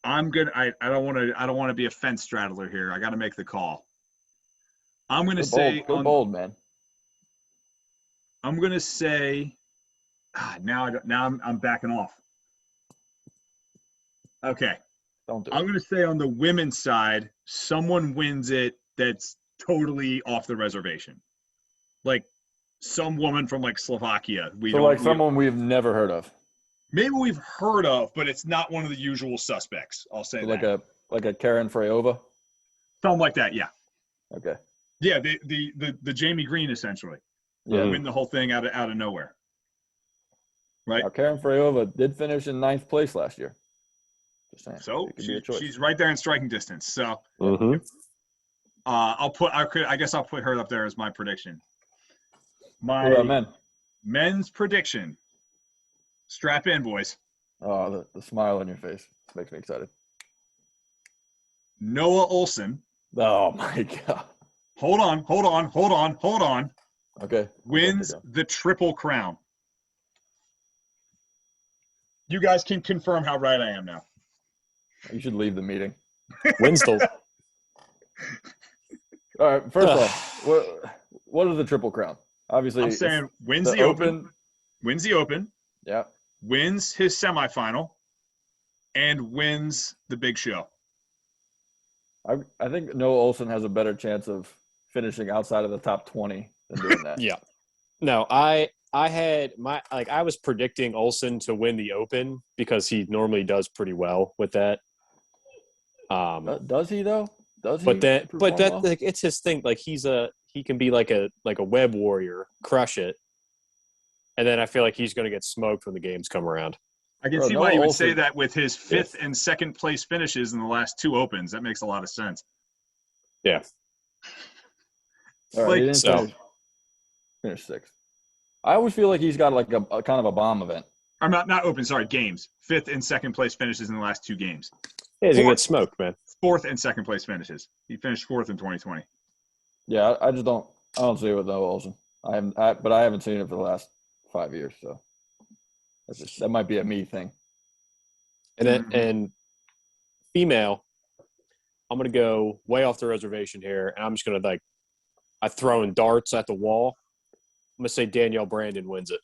I don't want to be a fence straddler here. I got to make the call. I'm going to say go bold, man. I'm going to say now I'm backing off. Okay. Don't do I'm it. going to say on the women's side, someone wins it that's totally off the reservation. Like some woman from like Slovakia. Someone we've never heard of. Maybe we've heard of, but it's not one of the usual suspects. I'll say that. Like a Karen Freyova? Something like that, yeah. Okay. Yeah, the Jamie Green essentially. Yeah. Win the whole thing out of nowhere. Right? Now, Karen Freyova did finish in 9th place last year. Just saying. So it could be a choice. she's right there in striking distance. So I guess I'll put her up there as my prediction. What about men? Men's prediction. Strap in, boys. Oh, the smile on your face makes me excited. Noah Olsen. Oh my God. Hold on. Okay. Wins the Triple Crown. You guys can confirm how right I am now. You should leave the meeting. Winston. All right. First off, what is the Triple Crown? Obviously, I'm saying wins the Open. Wins the Open. Yeah. Wins his semifinal. And wins the big show. I think Noah Olsen has a better chance of finishing outside of the top 20 than doing that. Yeah. No, I was predicting Olsen to win the Open because he normally does pretty well with that. Does he though? Does he? But like it's his thing. Like he can be like a web warrior, crush it, and then I feel like he's going to get smoked when the games come around. I can see why you would say that with his 5th and 2nd place finishes in the last 2 Opens. That makes a lot of sense. Yeah. All right, he didn't finish 6th. I always feel like he's got like a kind of a bomb event. I'm not Open. Sorry, games. 5th and 2nd place finishes in the last 2 games. Yeah, he's going to get smoked, man. 4th and 2nd place finishes. He finished 4th in 2020. Yeah, I don't see it with Noah Olsen. But I haven't seen it for the last 5 years, so that might be a me thing. And female, I'm going to go way off the reservation here, and I'm just going to I throw in darts at the wall. I'm going to say Danielle Brandon wins it.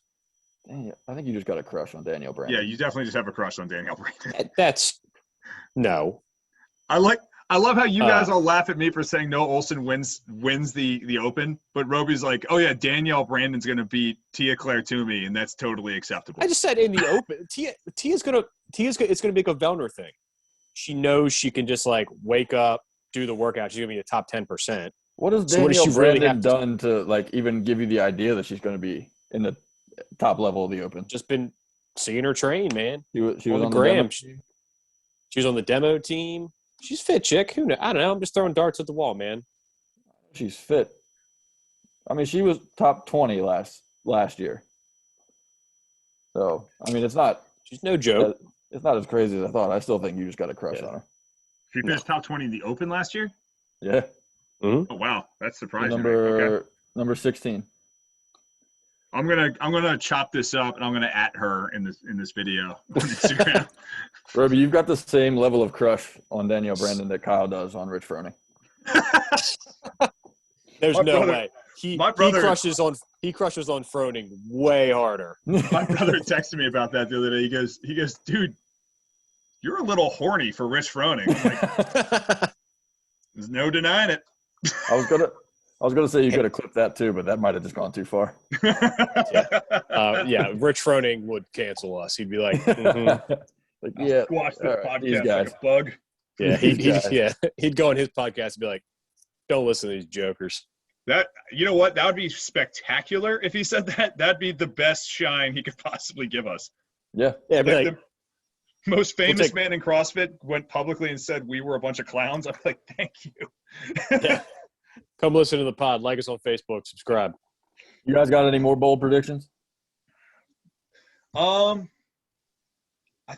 I think you just got a crush on Danielle Brandon. Yeah, you definitely just have a crush on Danielle Brandon. No. I love how you guys all laugh at me for saying Noah Olsen wins the Open, but Roby's like, oh yeah, Danielle Brandon's gonna beat Tia-Claire Toomey, and that's totally acceptable. I just said in the Open, it's gonna be like a Vellner thing. She knows she can just wake up, do the workout. She's gonna be a top 10%. What has Danielle Brandon done to even give you the idea that she's gonna be in the top level of the Open? Just been seeing her train, man. She was on the gram. She was on the demo team. She's fit, chick. Who knows? I don't know. I'm just throwing darts at the wall, man. She's fit. I mean, she was top 20 last year. So, I mean, it's not. She's no joke. It's not as crazy as I thought. I still think you just got a crush on her. She finished top 20 in the Open last year? Yeah. Mm-hmm. Oh, wow. That's surprising. Number 16. I'm gonna chop this up and I'm gonna @ her in this video on Instagram. Roby, you've got the same level of crush on Danielle Brandon that Kyle does on Rich Froning. There's no way. He crushes on Froning way harder. My brother texted me about that the other day. He goes, dude, you're a little horny for Rich Froning. I'm like, there's no denying it. I was gonna say you could have clipped that too, but that might have just gone too far. Yeah, Rich Froning would cancel us. He'd be like, like yeah, squash this podcast guys. like a bug. Yeah, he'd go on his podcast and be like, don't listen to these jokers. That, you know what? That would be spectacular if he said that. That'd be the best shine he could possibly give us. Yeah. Yeah, Like the most famous man in CrossFit went publicly and said we were a bunch of clowns. I'm like, thank you. Yeah. Come listen to the pod. Like us on Facebook. Subscribe. You guys got any more bold predictions? I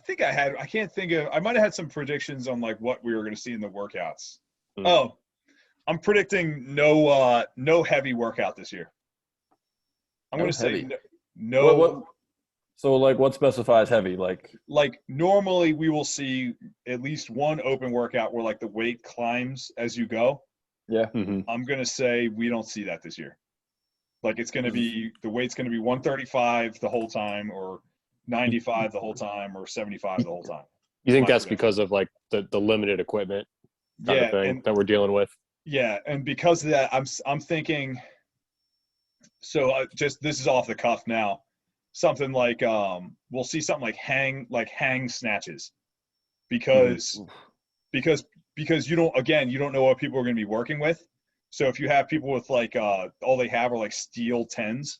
think I can't think of. I might have had some predictions on like what we were going to see in the workouts. Oh, I'm predicting no heavy workout this year. I'm going to say no. What? So like, what specifies heavy? Like normally we will see at least one open workout where like the weight climbs as you go. Yeah. Mm-hmm. I'm going to say we don't see that this year. Like it's going to be the weight's going to be 135 the whole time, or 95 the whole time, or 75 the whole time. You think that's because of like the limited equipment kind of thing that we're dealing with? Yeah, and because of that, I'm thinking. So just this is off the cuff now. Something like we'll see something like hang snatches, because you don't know what people are going to be working with. So if you have people with like all they have are like steel 10s,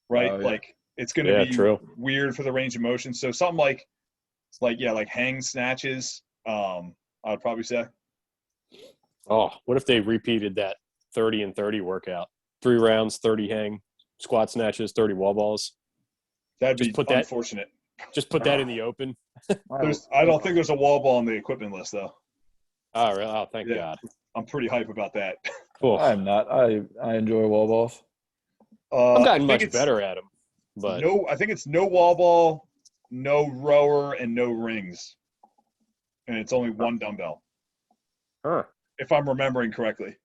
right? Oh, yeah. Like it's going to be weird for the range of motion. So something like hang snatches. I'd probably say. Oh, what if they repeated that 30 and 30 workout? 3 rounds, 30 hang, squat snatches, 30 wall balls. That'd be unfortunate. Just put that in the open. I don't think there's a wall ball on the equipment list though. Oh, really? Oh, thank God. I'm pretty hype about that. Cool. I'm not. I enjoy wall balls. I've gotten much better at them. But I think it's no wall ball, no rower, and no rings. And it's only one dumbbell. Huh. If I'm remembering correctly.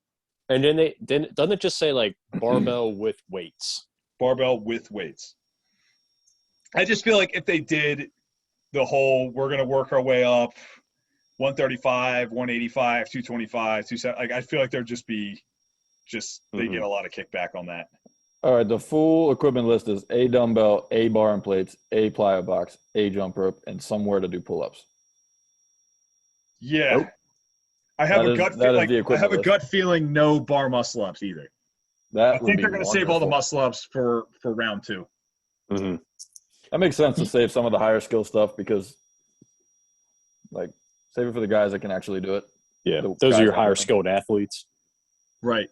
And then doesn't it just say like barbell with weights? Barbell with weights. I just feel like if they did the whole, we're going to work our way up, 135, 185, 225, 270, like I feel like there'd just be they get a lot of kickback on that. All right, the full equipment list is a dumbbell, a bar and plates, a plyo box, a jump rope, and somewhere to do pull-ups. Yeah. Nope. I have a gut feeling no bar muscle ups either. I think they're going to save all the muscle ups for round 2. Mm-hmm. That makes sense to save some of the higher skill stuff because, like, save it for the guys that can actually do it. Yeah, those are your higher skilled athletes. Right.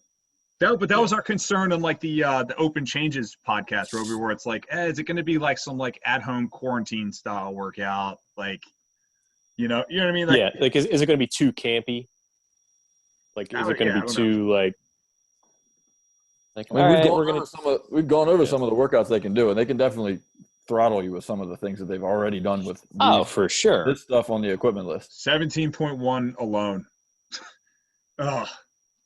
That was our concern on like the Open Changes podcast, Roby, where it's like, is it going to be like some like at home quarantine style workout? Like, you know what I mean? Like, yeah. Like, is it going to be too campy? Like, is it going to be too like? I mean, we've gone over some of the workouts they can do, and they can definitely throttle you with some of the things that they've already done with. For sure. This stuff on the equipment list. 17.1 alone. Ugh.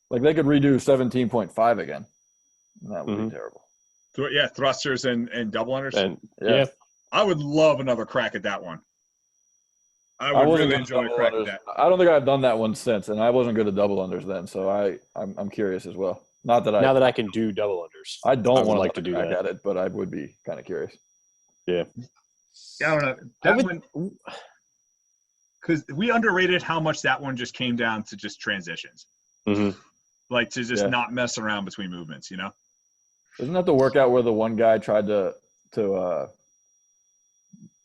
Like they could redo 17.5 again. That would be terrible. Yeah, thrusters and double unders. And yeah, I would love another crack at that one. I would really enjoy a crack at that. I don't think I've done that one since, and I wasn't good at double unders then, so I'm curious as well. Not that now that I can do double unders, I don't want like to do crack that at it, but I would be kind of curious. Yeah. Yeah, I don't know. That one, because we underrated how much that one just came down to just transitions. Mm-hmm. Like to just not mess around between movements, you know? Isn't that the workout where the one guy tried to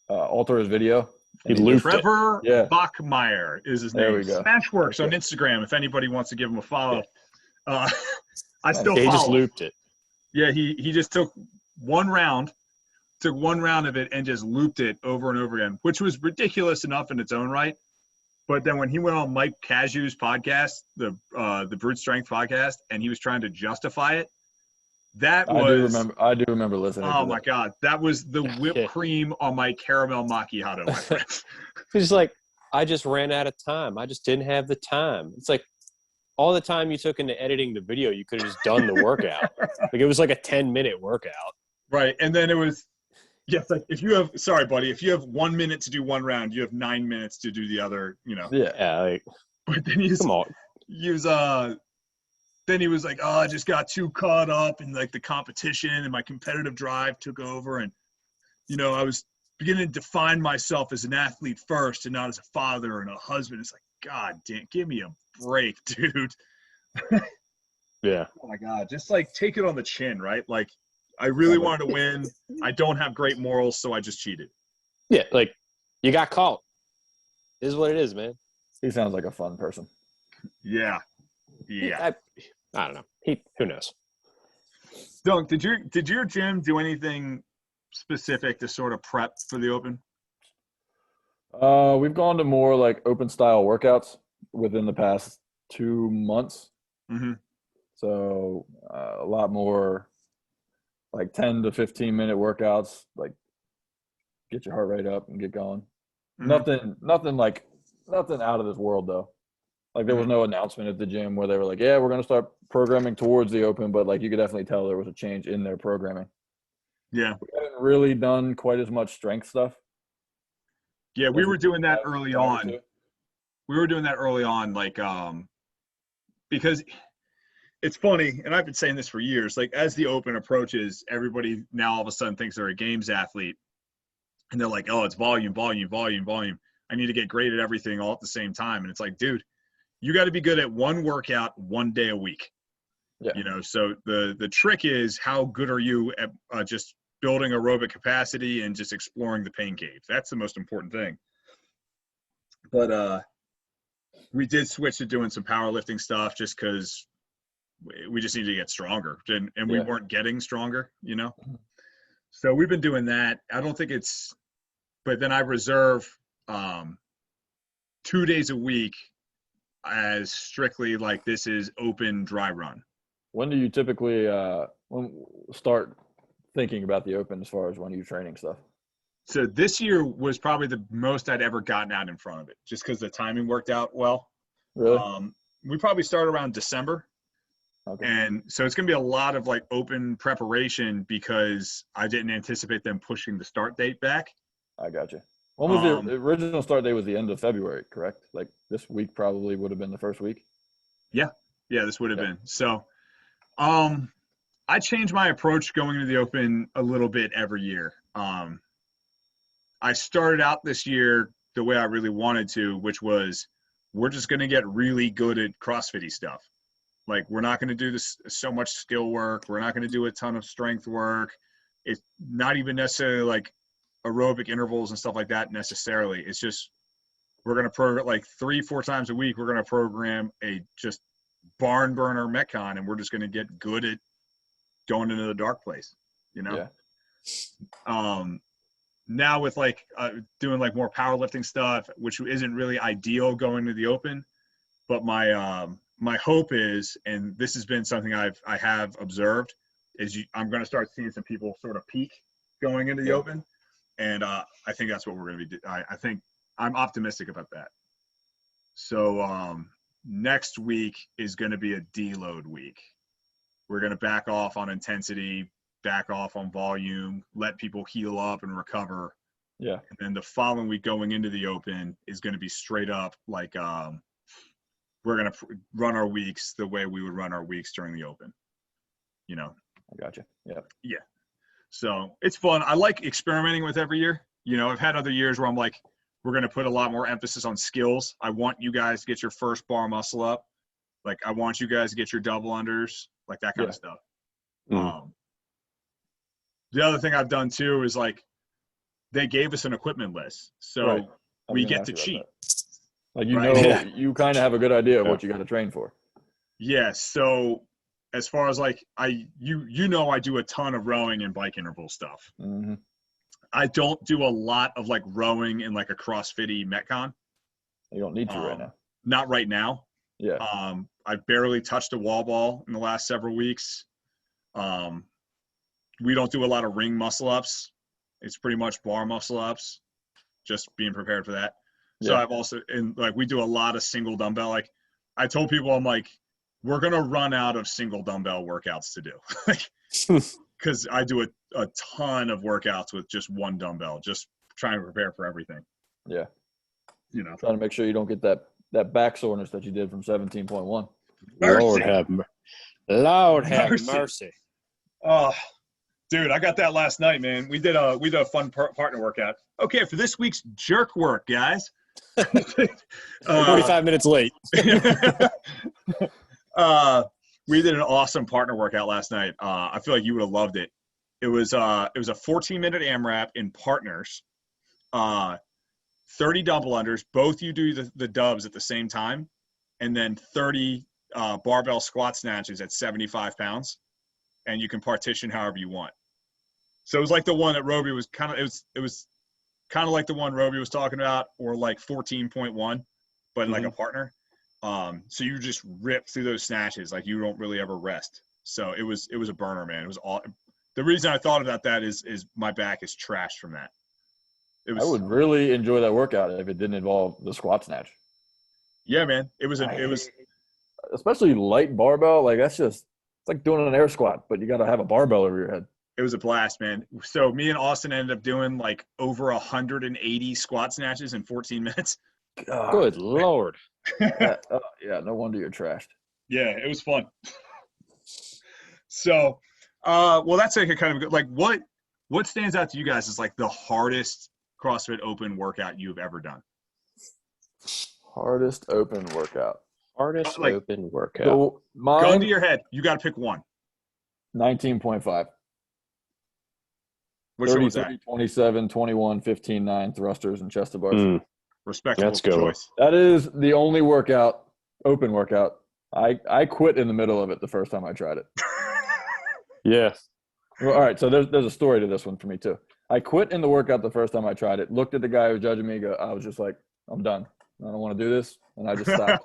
alter his video? He looped Trevor Bachmeyer is his name. There we go. Snatch Works on Instagram if anybody wants to give him a follow. I still he follow. just looped it. Yeah, he just took one round of it and just looped it over and over again, which was ridiculous enough in its own right. But then when he went on Mike Caju's podcast, the Brute Strength podcast, and he was trying to justify it, I do remember listening. Oh my God, that was the whipped cream on my caramel macchiato, my friends. He's like, I just ran out of time. I just didn't have the time. It's like all the time you took into editing the video, you could have just done the workout. Like it was like a 10-minute workout. Right, and then it was. Yes, like if you have 1 minute to do one round, you have 9 minutes to do the other, Yeah, like, but then come on. Then he was like, oh, I just got too caught up in like the competition and my competitive drive took over. And, I was beginning to define myself as an athlete first and not as a father and a husband. It's like, God damn, give me a break, dude. Yeah. Oh my God. Just like take it on the chin, right? Like, I really wanted to win. I don't have great morals, so I just cheated. Yeah, like you got caught. It is what it is, man. He sounds like a fun person. Yeah. I don't know. Who knows? Dunk, did your gym do anything specific to sort of prep for the Open? We've gone to more like open style workouts within the past 2 months. Mm-hmm. So a lot more like 10 to 15-minute workouts, like get your heart rate up and get going. Mm-hmm. Nothing out of this world though. Like there was no announcement at the gym where they were like, yeah, we're going to start programming towards the Open, but like you could definitely tell there was a change in their programming. Yeah. We haven't really done quite as much strength stuff. Yeah, we were doing that early on. Like because it's funny, and I've been saying this for years, like as the Open approaches, everybody now all of a sudden thinks they're a games athlete. And they're like, oh, it's volume. I need to get great at everything all at the same time. And it's like, dude, you got to be good at one workout 1 day a week. Yeah. So the trick is how good are you at just building aerobic capacity and just exploring the pain cave. That's the most important thing. But we did switch to doing some powerlifting stuff just because we just needed to get stronger. And we weren't getting stronger, So we've been doing that. I don't think but then I reserve 2 days a week as strictly like this is Open dry run. When do you typically start thinking about the Open as far as when you're training stuff? So this year was probably the most I'd ever gotten out in front of it, just because the timing worked out well. Really? We probably start around December. Okay. And so it's going to be a lot of like Open preparation because I didn't anticipate them pushing the start date back. I got you. When was the original start date? Was the end of February, correct? Like this week probably would have been the first week. Yeah, this would have been. So, I changed my approach going into the Open a little bit every year. I started out this year the way I really wanted to, which was we're just going to get really good at CrossFit-y stuff. Like we're not going to do this so much skill work. We're not going to do a ton of strength work. It's not even necessarily like aerobic intervals and stuff like that necessarily. It's just we're going to program like 3-4 times a week. We're going to program a just barn burner Metcon, and we're just going to get good at going into the dark place, Yeah. Now with like doing like more powerlifting stuff, which isn't really ideal going to the Open, but my hope is, and this has been something I have observed, is I'm going to start seeing some people sort of peak going into the Open, and I think that's what we're going to be. I think I'm optimistic about that. So next week is going to be a deload week. We're going to back off on intensity, back off on volume, let people heal up and recover. Yeah. And then the following week going into the Open is going to be straight up like we're going to run our weeks the way we would run our weeks during the Open. I got you. Yeah. Yeah. So it's fun. I like experimenting with every year. I've had other years where I'm like, we're going to put a lot more emphasis on skills. I want you guys to get your first bar muscle up. Like I want you guys to get your double unders, like that kind of stuff. Mm. The other thing I've done too is like they gave us an equipment list, so we get to cheat. Like you kind of have a good idea of what you got to train for. Yeah. So as far as like I do a ton of rowing and bike interval stuff. Mm-hmm. I don't do a lot of like rowing in like a CrossFit-y Metcon. You don't need to right now. Not right now. Yeah. I barely touched a wall ball in the last several weeks. We don't do a lot of ring muscle ups. It's pretty much bar muscle ups. Just being prepared for that. So Yeah. I've also, and like we do a lot of single dumbbell. Like I told people, I'm like, we're gonna run out of single dumbbell workouts to do, because I do a ton of workouts with just one dumbbell, just trying to prepare for everything. Yeah. You know, Trying to make sure you don't get that back soreness that you did from 17.1. Lord have mercy. Oh, dude, I got that last night, man. We did a fun partner workout. Okay, for this week's jerk work, guys. 45 minutes late. We did an awesome partner workout last night. I feel like you would have loved it. It was a 14-minute AMRAP in partners, 30 double unders. Both you do the dubs at the same time, and then 30 barbell squat snatches at 75 pounds, and you can partition however you want. So it was like the one that Roby was kind of. It was kind of like the one Roby was talking about, or like 14.1, but like a partner. So you just rip through those snatches like you don't really ever rest. So it was a burner, man. It was all. The reason I thought about that is my back is trashed from that. I would really enjoy that workout if it didn't involve the squat snatch. Yeah, man. It was especially light barbell. Like it's like doing an air squat, but you got to have a barbell over your head. It was a blast, man. So me and Austin ended up doing like over 180 squat snatches in 14 minutes. God. Good Lord. Yeah, no wonder you're trashed. Yeah, it was fun. So, well, that's like a kind of good, like what stands out to you guys as like the hardest CrossFit Open workout you've ever done? Hardest open workout. Hardest Like, open workout. So mine, Gun to your head. You got to pick one. 19.5. Which one was that? 27, 21, 15, 9 thrusters and chest to bars. Respectable That's good. choice. That is the only open workout. I quit in the middle of it the first time I tried it. Yeah. Well, all right, so there's a story to this one for me too. I quit in the workout the first time I tried it. Looked at the guy who was judging me. I was just like, I'm done. I don't want to do this, and I just stopped.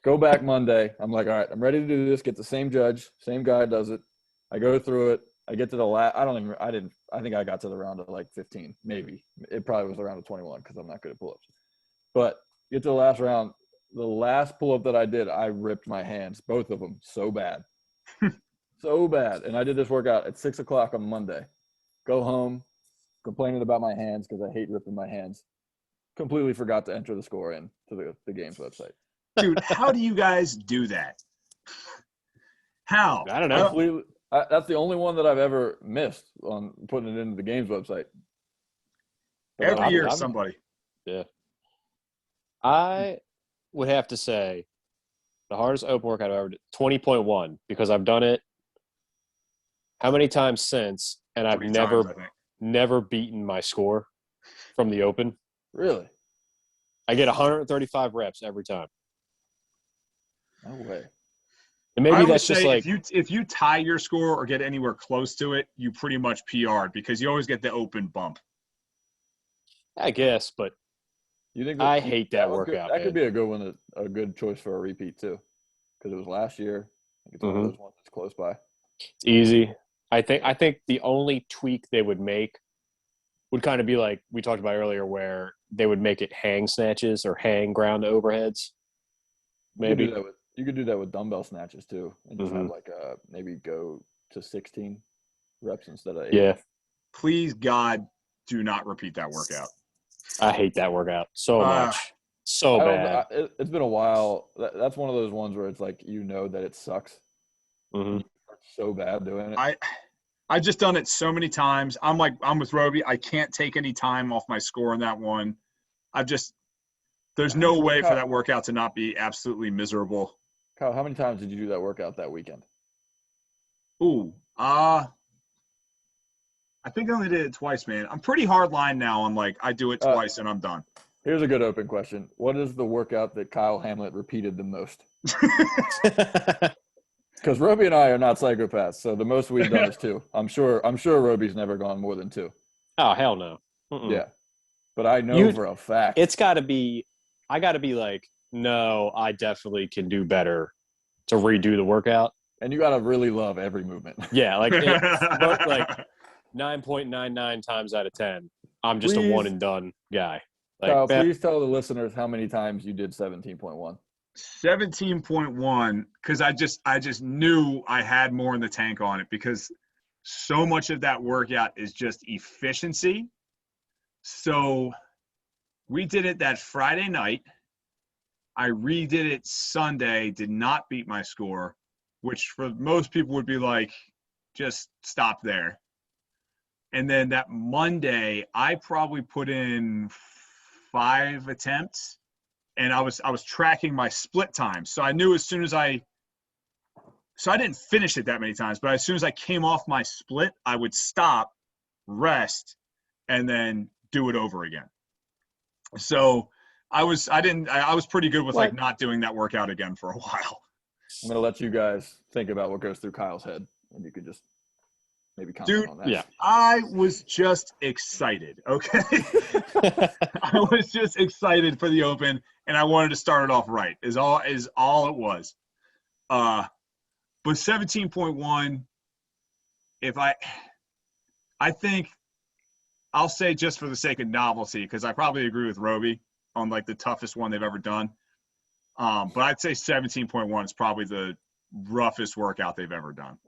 Go back Monday. I'm like, all right, I'm ready to do this. Get the same judge, same guy does it. I go through it. I get to the last. I think I got to the round of like 15, maybe. It probably was the round of 21 because I'm not good at pull-ups. But get to the last round. The last pull-up that I did, I ripped my hands, both of them, so bad. So bad. And I did this workout at 6 o'clock on Monday. Go home, complaining about my hands because I hate ripping my hands. Completely forgot to enter the score in to the games website. Dude, how do you guys do that? How? I don't know. That's the only one that I've ever missed on putting it into the games website. But Every year, somebody. Yeah. I would have to say the hardest open workout I've ever did, 20.1, because I've done it how many times since, and I've never beaten my score from the open. Really? I get 135 reps every time. No way. And maybe that's just like if you tie your score or get anywhere close to it, you pretty much PR'd because you always get the open bump. I guess, but you think I hate that workout. That could be a good one, a good choice for a repeat too, because it was last year. I think it's one of those ones that's close by. It's easy. I think the only tweak they would make would kind of be like we talked about earlier, where they would make it hang snatches or hang ground overheads. Maybe you could do that with dumbbell snatches too, and just have like maybe go to 16 reps instead of 8. Yeah. Please God, do not repeat that workout. I hate that workout so much. So bad. It's been a while. That's one of those ones where it's like that it sucks. It's so bad doing it. I just done it so many times. I'm with Roby. I can't take any time off my score in that one. There's no way for that workout to not be absolutely miserable. Kyle, how many times did you do that workout that weekend? Ooh, I think I only did it twice, man. I'm pretty hard line now on like I do it twice and I'm done. Here's a good open question. What is the workout that Kyle Hamlet repeated the most? Because Roby and I are not psychopaths, so the most we've done is 2. I'm sure Roby's never gone more than 2. Oh, hell no. Mm-mm. Yeah. But I know for a fact. It's got to be – I got to be like, no, I definitely can do better to redo the workout. And you got to really love every movement. Yeah, like 9.99 times out of 10, I'm just a one and done guy. Like, Kyle, please tell the listeners how many times you did 17.1. 17.1, because I just knew I had more in the tank on it, because so much of that workout is just efficiency. So we did it that Friday night. I redid it Sunday, did not beat my score, which for most people would be like, just stop there. And then that Monday, I probably put in 5 attempts, and I was tracking my split time. So I knew as soon as I didn't finish it that many times, but as soon as I came off my split, I would stop, rest, and then do it over again. So I was pretty good with like not doing that workout again for a while. I'm going to let you guys think about what goes through Kyle's head, and you could just maybe comment on that. Yeah. I was just excited, okay? I was just excited for the Open, and I wanted to start it off right, is all it was. But 17.1, I think I'll say, just for the sake of novelty, because I probably agree with Roby on like the toughest one they've ever done. But I'd say 17.1 is probably the roughest workout they've ever done.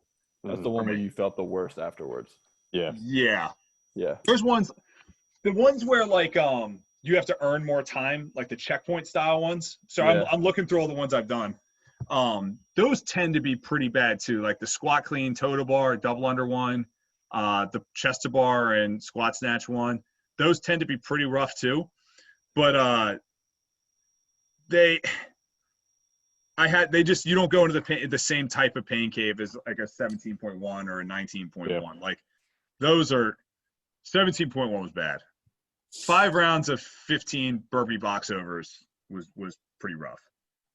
That's the one where you felt the worst afterwards. Yeah. Yeah. Yeah. There's the ones where like you have to earn more time, like the checkpoint style ones. So Yeah. I'm looking through all the ones I've done. Those tend to be pretty bad too, like the squat clean total bar, double under one, the chest to bar and squat snatch one. Those tend to be pretty rough too. But you don't go into the same type of pain cave as like a 17.1 or a 19.1. Yeah. Like those are 17.1 was bad. 5 rounds of 15 burpee box overs was pretty rough.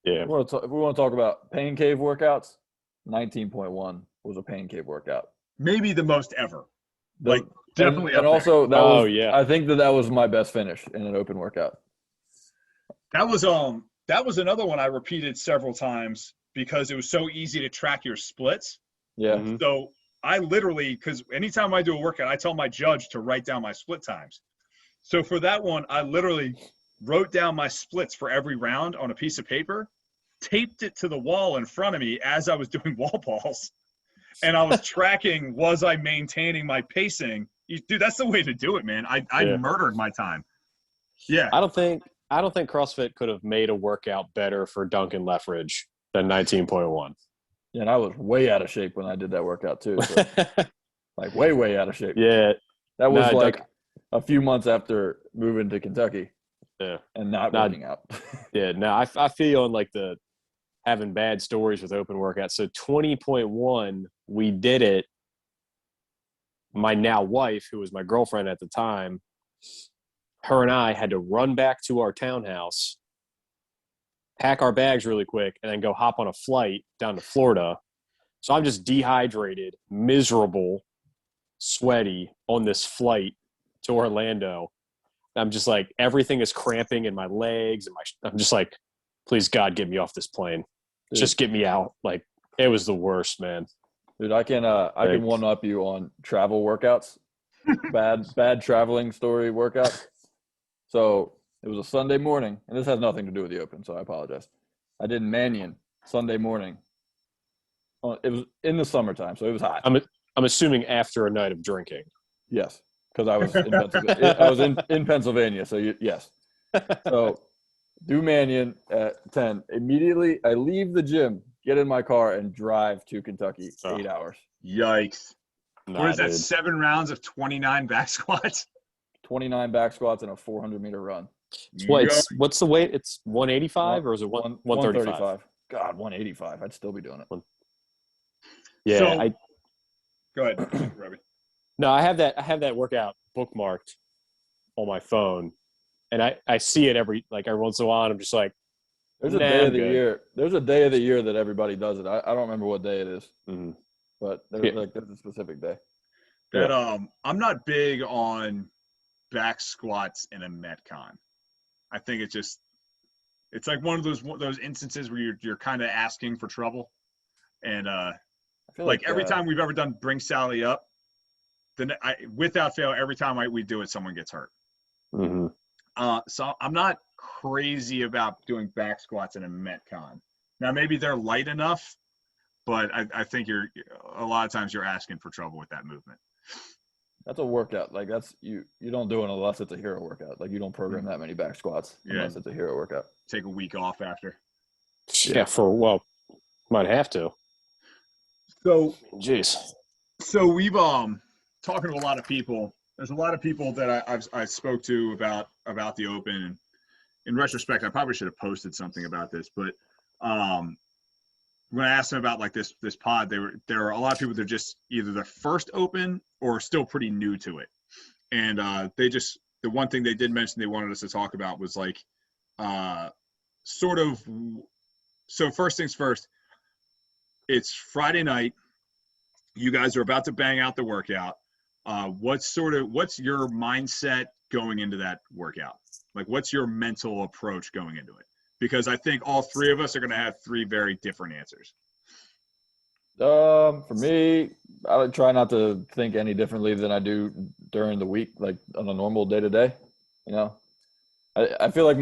Yeah. If we want to talk about pain cave workouts, 19.1 was a pain cave workout. Maybe the most ever. And Definitely. also that Oh, was, yeah. I think that was my best finish in an open workout. That was another one I repeated several times because it was so easy to track your splits. Yeah. Mm-hmm. So I literally, because anytime I do a workout, I tell my judge to write down my split times. So for that one, I literally wrote down my splits for every round on a piece of paper, taped it to the wall in front of me as I was doing wall balls. And I was tracking, was I maintaining my pacing? Dude, that's the way to do it, man. I murdered my time. Yeah. I don't think CrossFit could have made a workout better for Duncan Leffridge than 19.1. Yeah, and I was way out of shape when I did that workout too. So, like way out of shape. Yeah. That was a few months after moving to Kentucky. Yeah. And not working out. Yeah. No, I feel on like the having bad stories with open workouts. So 20.1, we did it. My now wife, who was my girlfriend at the time, her and I had to run back to our townhouse, pack our bags really quick, and then go hop on a flight down to Florida. So I'm just dehydrated, miserable, sweaty on this flight to Orlando. I'm just like, everything is cramping in my legs. And I'm just like, please, God, get me off this plane. Dude. Just get me out. Like, it was the worst, man. Dude, I can one up you on travel workouts. bad traveling story workouts. So it was a Sunday morning, and this has nothing to do with the Open, so I apologize. I did Mannion Sunday morning. It was in the summertime, so it was hot. I'm assuming after a night of drinking. Yes, because I was in Pennsylvania. I was in Pennsylvania, so yes. So do Mannion at 10. Immediately, I leave the gym, get in my car, and drive to Kentucky. 8 hours. Yikes. Nah, What is that, dude. 7 rounds of 29 back squats? 29 back squats and a 400-meter run. What's the weight? It's 185 or is it 135? God, 185. I'd still be doing it. Yeah. So, go ahead, Robbie. No, I have that workout bookmarked on my phone, and I see it every once in a while, and I'm just like, There's a day of the year. There's a day of the year that everybody does it. I don't remember what day it is, but there's a specific day. That I'm not big on back squats in a Metcon. I think it's like one of those instances where you're kind of asking for trouble, and I feel like every time we've ever done bring Sally up, then without fail, every time we do it, someone gets hurt. So I'm not crazy about doing back squats in a Metcon. Now maybe they're light enough, but I think a lot of times you're asking for trouble with that movement. That's a workout. Like you don't do it unless it's a hero workout. Like you don't program that many back squats unless it's a hero workout. Take a week off after. Yeah, might have to. So, jeez. So we've talking to a lot of people. There's a lot of people that I spoke to about the Open. And in retrospect, I probably should have posted something about this, but when I asked them about like this pod, there are a lot of people that are just either the first Open or still pretty new to it. And the one thing they did mention they wanted us to talk about was like so first things first, it's Friday night. You guys are about to bang out the workout. What's your mindset going into that workout? Like, what's your mental approach going into it? Because I think all three of us are going to have three very different answers. For me, I would try not to think any differently than I do during the week, like on a normal day-to-day. You know, I feel like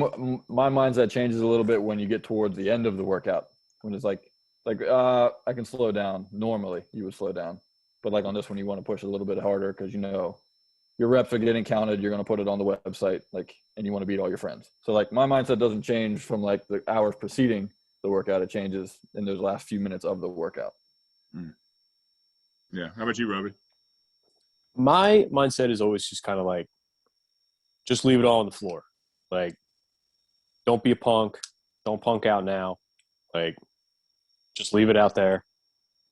my mindset changes a little bit when you get towards the end of the workout, when it's like I can slow down. Normally, you would slow down, but like on this one, you want to push a little bit harder because you know your reps are getting counted. You're going to put it on the website, and you want to beat all your friends. So like my mindset doesn't change from like the hours preceding the workout. It changes in those last few minutes of the workout. Yeah. How about you, Robbie? My mindset is always just kind of like, just leave it all on the floor. Like, don't be a punk. Don't punk out now. Like, just leave it out there.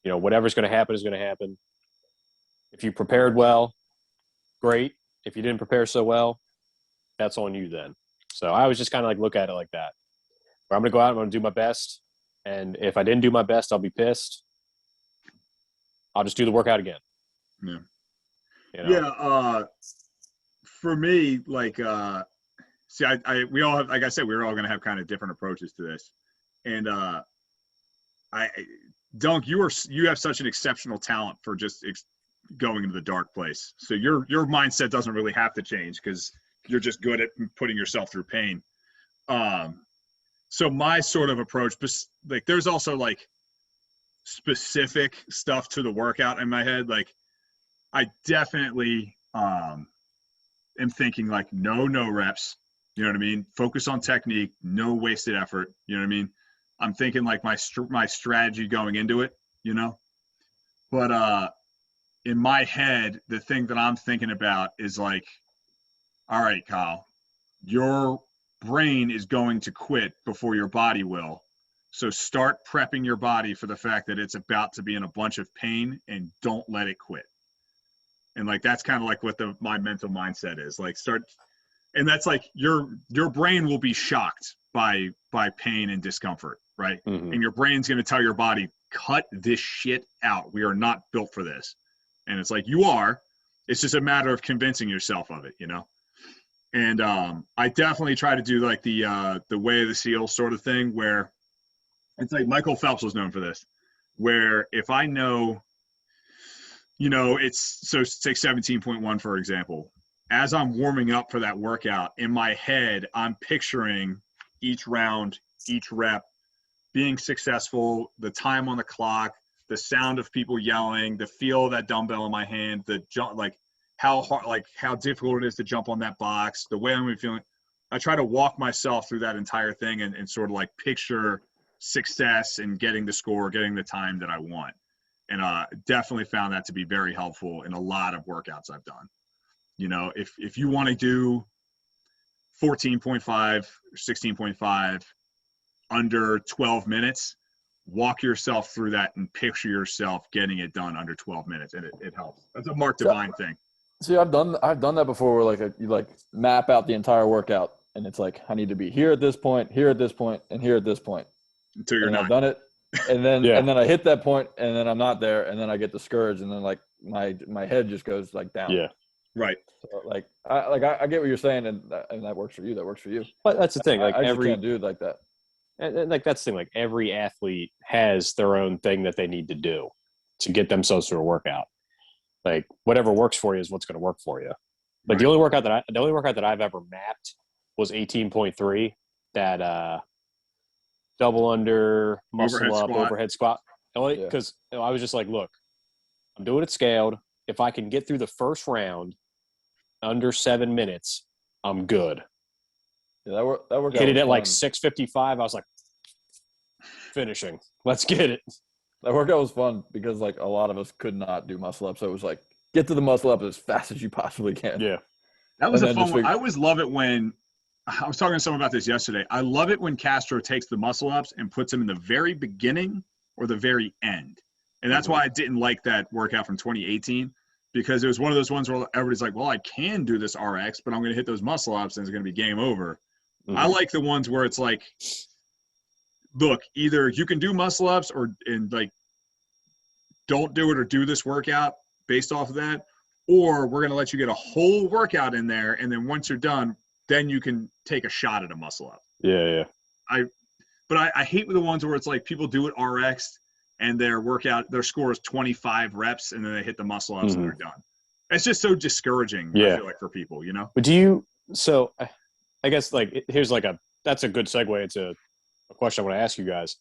You know, whatever's going to happen is going to happen. If you prepared well, great. If you didn't prepare so well, that's on you then. So I always just kind of like look at it like that. Where I'm going to go out, I'm going to do my best. And if I didn't do my best, I'll be pissed. I'll just do the workout again. Yeah. You know? Yeah. For me, like, we all have, like I said, we're all going to have kind of different approaches to this. And Dunk, you have such an exceptional talent for just going into the dark place. So your mindset doesn't really have to change because you're just good at putting yourself through pain. So my sort of approach, like, there's also like specific stuff to the workout in my head. Like, I definitely am thinking like no reps. You know what I mean? Focus on technique, no wasted effort. You know what I mean? I'm thinking like my strategy going into it, you know? But in my head, the thing that I'm thinking about is like, all right, Kyle, your brain is going to quit before your body will. So start prepping your body for the fact that it's about to be in a bunch of pain, and don't let it quit. And like, that's kind of like what my mental mindset is. Like, and that's like your brain will be shocked by pain and discomfort, right? Mm-hmm. And your brain's going to tell your body, cut this shit out. We are not built for this. And it's like, you are. It's just a matter of convincing yourself of it, you know? And I definitely try to do like the way of the seal sort of thing, where it's like Michael Phelps was known for this, where if I know, you know, so take 17.1, for example, as I'm warming up for that workout, in my head, I'm picturing each round, each rep being successful, the time on the clock, the sound of people yelling, the feel of that dumbbell in my hand, the jump, like how hard, like how difficult it is to jump on that box, the way I'm feeling. I try to walk myself through that entire thing and sort of like picture success and getting the score, getting the time that I want. And definitely found that to be very helpful in a lot of workouts I've done. You know, if you want to do 14.5, 16.5 under 12 minutes, walk yourself through that and picture yourself getting it done under 12 minutes, and it helps. That's a Mark Divine thing. See, I've done that before, where like you like map out the entire workout and it's like I need to be here at this point, here at this point, and here at this point. Until you're and not. I've done it, and then Yeah. and then I hit that point, and then I'm not there, and then I get discouraged, and then like my head just goes like down. Yeah. Right. So, I get what you're saying, and that works for you. That works for you. But that's the thing. Like I just every can't do it like that. and like that's the thing. Like every athlete has their own thing that they need to do to get themselves through a workout. Like whatever works for you is what's going to work for you. Like the only workout that I've ever mapped was 18.3. That double under, muscle Overhead up, squat. overhead squat. Only because I was just like, look, I'm doing it scaled. If I can get through the first round under 7 minutes, I'm good. Yeah, that worked. Hit it at like 6:55. I was like, finishing. Let's get it. That workout was fun because like a lot of us could not do muscle up, so it was like get to the muscle up as fast as you possibly can. Yeah. That was And a then fun just one. I always love it when I was talking to someone about this yesterday. I love it when Castro takes the muscle ups and puts them in the very beginning or the very end. And that's why I didn't like that workout from 2018, because it was one of those ones where everybody's like, well, I can do this RX, but I'm going to hit those muscle ups and it's going to be game over. I like the ones where it's like, look, either you can do muscle ups and like don't do it or do this workout based off of that, or we're going to let you get a whole workout in there, and then once you're done, then you can take a shot at a muscle up. Yeah. But I hate the ones where it's like people do it RX and their score is 25 reps, and then they hit the muscle ups and they're done. It's just so discouraging, I feel like, for people, you know? But so I guess like here's like that's a good segue into a question I want to ask you guys.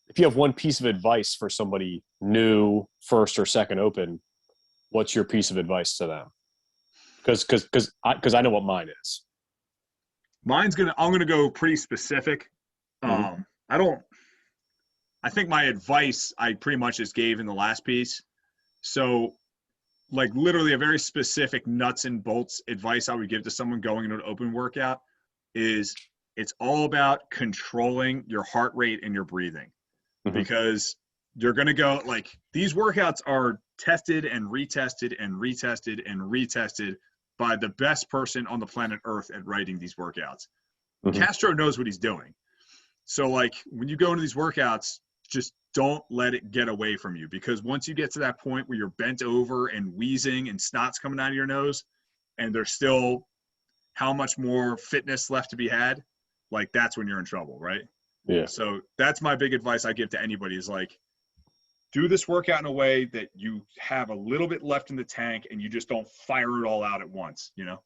If you have one piece of advice for somebody new, first or second open, what's your piece of advice to them? Because I know what mine is. I'm gonna go pretty specific. I think my advice I pretty much just gave in the last piece. So like literally a very specific nuts and bolts advice I would give to someone going into an open workout is it's all about controlling your heart rate and your breathing, because you're going to go like these workouts are tested and retested and retested and retested by the best person on the planet Earth at writing these workouts. Castro knows what he's doing. So like when you go into these workouts, just don't let it get away from you, because once you get to that point where you're bent over and wheezing and snot's coming out of your nose and there's still how much more fitness left to be had, like that's when you're in trouble, right? Yeah. So that's my big advice I give to anybody is like, do this workout in a way that you have a little bit left in the tank and you just don't fire it all out at once, you know?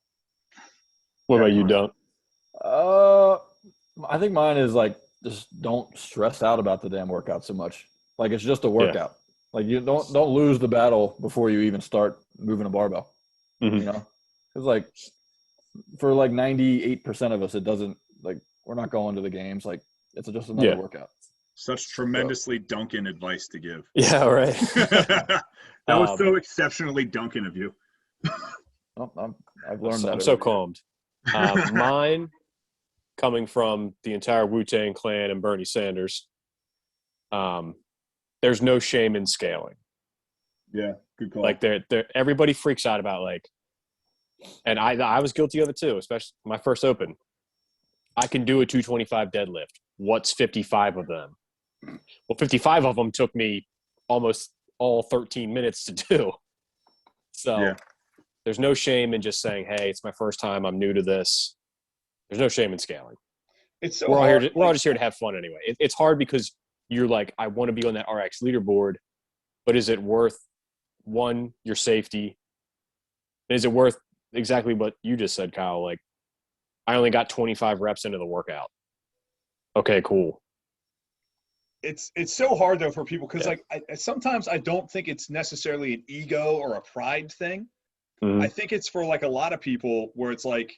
What about you, Don't? I think mine is like just don't stress out about the damn workout so much. Like it's just a workout. Like you don't lose the battle before you even start moving a barbell. You know, because like for like 98% of us, it doesn't like we're not going to the games. Like it's just another workout. Such tremendously Duncan advice to give. Yeah, right. That was so exceptionally Duncan of you. I've learned that. I'm so calmed. Mine, coming from the entire Wu-Tang Clan and Bernie Sanders, there's no shame in scaling. Yeah, good call. Like everybody freaks out about like, and I was guilty of it too, especially my first open. I can do a 225 deadlift. What's 55 of them? Well, 55 of them took me almost all 13 minutes to do. So there's no shame in just saying, hey, it's my first time. I'm new to this. There's no shame in scaling. It's so we're all hard. here. We're all just here to have fun anyway. It's hard because you're like, I want to be on that RX leaderboard, but is it worth one, your safety? Is it worth exactly what you just said, Kyle? Like, I only got 25 reps into the workout. Okay, cool. It's so hard though for people because like sometimes I don't think it's necessarily an ego or a pride thing. I think it's for like a lot of people where it's like,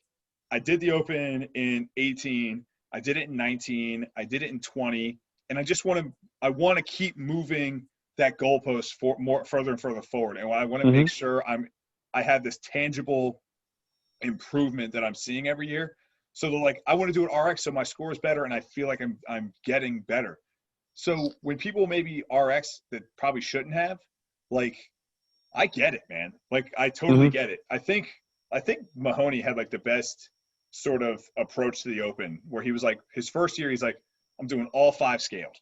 I did the open in 18, I did it in 19, I did it in 20, and I want to keep moving that goalpost further and further forward. And I want to make sure I have this tangible improvement that I'm seeing every year. So they're like, I want to do an RX so my score is better and I feel like I'm getting better. So when people maybe RX that probably shouldn't have, like, I get it, man. Like, I totally get it. I think Mahoney had like the best sort of approach to the Open, where he was like, his first year, he's like, I'm doing all 5 scaled.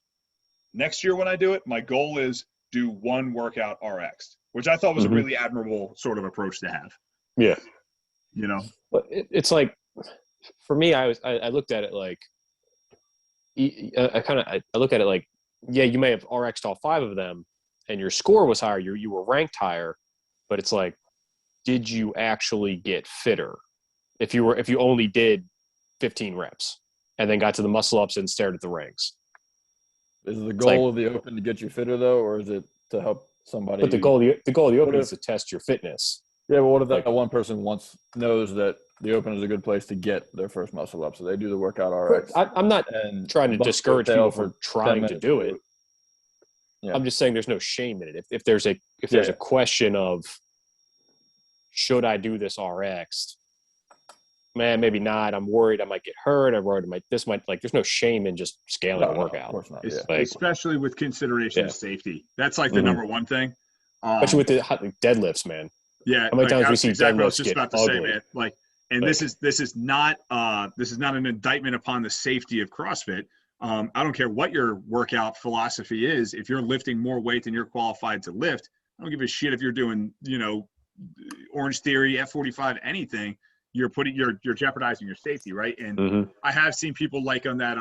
Next year when I do it, my goal is do 1 workout RX, which I thought was a really admirable sort of approach to have. Yeah. You know? But it's like, for me, I looked at it like, I look at it like, yeah, you may have RX'd all 5 of them and your score was higher, you were ranked higher, but it's like, did you actually get fitter? If you only did 15 reps and then got to the muscle ups and stared at the ranks. Is the goal of the Open to get you fitter though, or is it to help somebody? But the goal of the Open is to test your fitness. Yeah, but what if that one person knows that the Open is a good place to get their first muscle up, so they do the workout RX? I'm not trying to discourage people for trying to do it. Yeah. I'm just saying there's no shame in it. If there's a question of, should I do this RX? Man, maybe not. I'm worried I might get hurt. I'm worried there's no shame in just scaling a workout. Of course not. Especially with consideration of safety. That's like the number one thing. Especially with the deadlifts, man. Yeah. How many times we see exactly deadlifts what I was just get about to ugly? say, man. Like, and this is not an indictment upon the safety of CrossFit. I don't care what your workout philosophy is. If you're lifting more weight than you're qualified to lift, I don't give a shit if you're doing, Orange Theory, F45, anything. You're jeopardizing your safety, right? And I have seen people like on that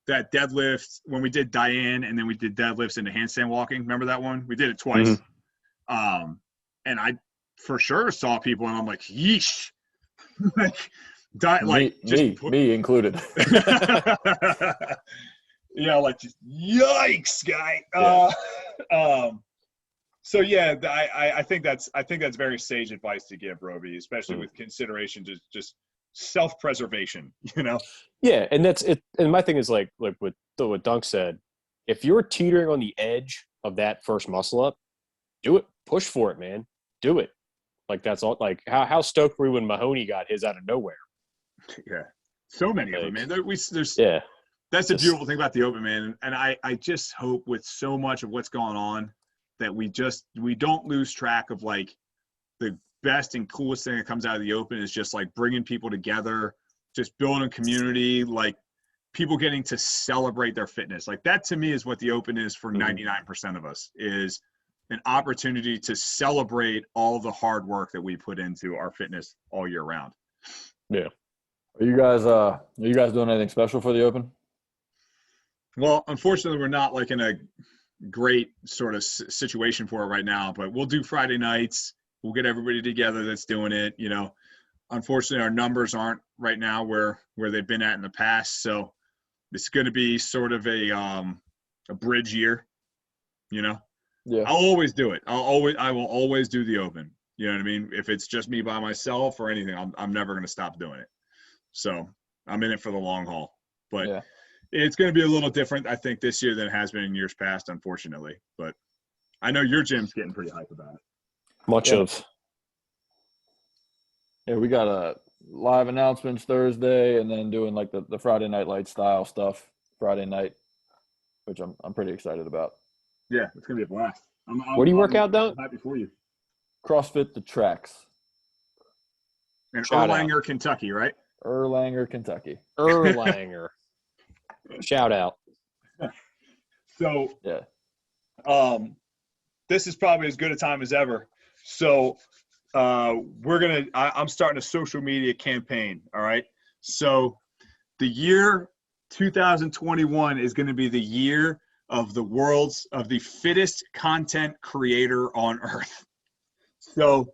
deadlift when we did Diane, and then we did deadlifts into handstand walking. Remember that one? We did it twice. And I for sure saw people, and I'm like, yeesh, me included. Yeah, like just yikes, guy. So yeah, I think that's very sage advice to give, Roby, especially with consideration to just self-preservation, Yeah, and that's it. And my thing is like what Dunk said, if you're teetering on the edge of that first muscle up, do it. Push for it, man. Do it. Like that's all. Like how stoked were we when Mahoney got his out of nowhere? Yeah, so many of them, man. That's the beautiful thing about the Open, man. And I just hope with so much of what's going on that we don't lose track of like the best and coolest thing that comes out of the Open is just like bringing people together, just building community, like people getting to celebrate their fitness. Like that to me is what the Open is for 99% of us, is an opportunity to celebrate all the hard work that we put into our fitness all year round. Yeah. Are you guys doing anything special for the Open? Well, unfortunately, we're not like in a great sort of situation for it right now, but we'll do Friday nights. We'll get everybody together that's doing it. Unfortunately, our numbers aren't right now where they've been at in the past. So it's going to be sort of a bridge year, Yeah. I'll always do it. I will always do the Open. You know what I mean? If it's just me by myself or anything, I'm never going to stop doing it. So I'm in it for the long haul, but it's going to be a little different, I think, this year than it has been in years past, unfortunately. But I know your gym's getting pretty hype about it. Yeah, we got live announcements Thursday, and then doing like the Friday Night Light style stuff Friday night, which I'm pretty excited about. Yeah, it's gonna be a blast. Where do you work out, though? Happy for you. CrossFit The Tracks. In Erlanger, Kentucky, right? Erlanger, Kentucky. Erlanger. Shout out. So this is probably as good a time as ever. So I'm starting a social media campaign. All right. So the year 2021 is going to be the year of the fittest content creator on earth. So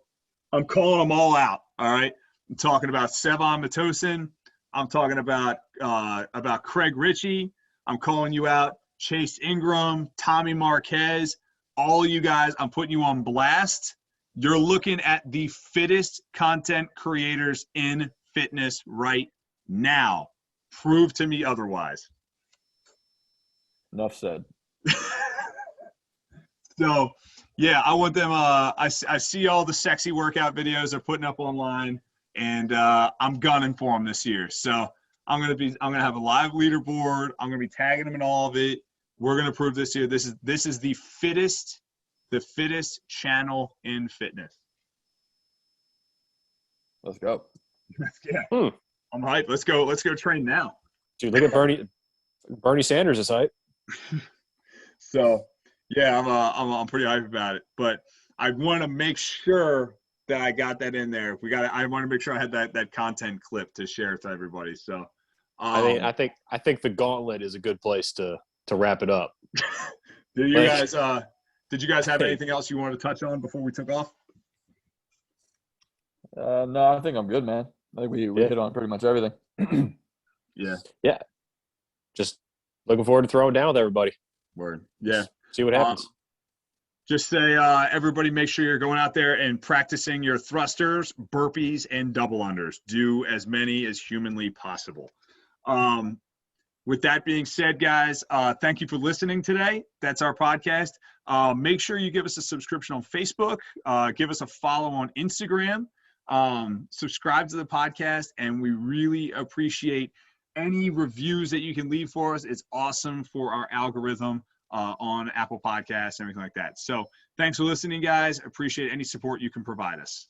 I'm calling them all out. All right. I'm talking about Sevon Matosin. I'm talking about Craig Ritchie. I'm calling you out, Chase Ingram, Tommy Marquez, all you guys. I'm putting you on blast. You're looking at the fittest content creators in fitness right now. Prove to me otherwise. Enough said. So, yeah, I want them. I see all the sexy workout videos they're putting up online, and I'm gunning for them this year. So I'm gonna have a live leaderboard. I'm gonna be tagging them in all of it. We're gonna prove this year. This is the fittest channel in fitness. Let's go. Yeah. I'm hyped. Let's go train now. Dude, look at Bernie Sanders is hype. So yeah, I'm pretty hyped about it. But I want to make sure that I got that in there. I want to make sure I had that content clip to share to everybody. So I think the gauntlet is a good place to wrap it up. Did you guys have anything else you wanted to touch on before we took off? No, I think I'm good, man. I think we hit on pretty much everything. Yeah. Just looking forward to throwing down with everybody. Word. Yeah. See what happens. Just say, everybody, make sure you're going out there and practicing your thrusters, burpees, and double unders. Do as many as humanly possible. With that being said, guys, thank you for listening today. That's our podcast. Make sure you give us a subscription on Facebook. Give us a follow on Instagram. Subscribe to the podcast, and we really appreciate any reviews that you can leave for us. It's awesome for our algorithm on Apple Podcasts and everything like that. So thanks for listening, guys. Appreciate any support you can provide us.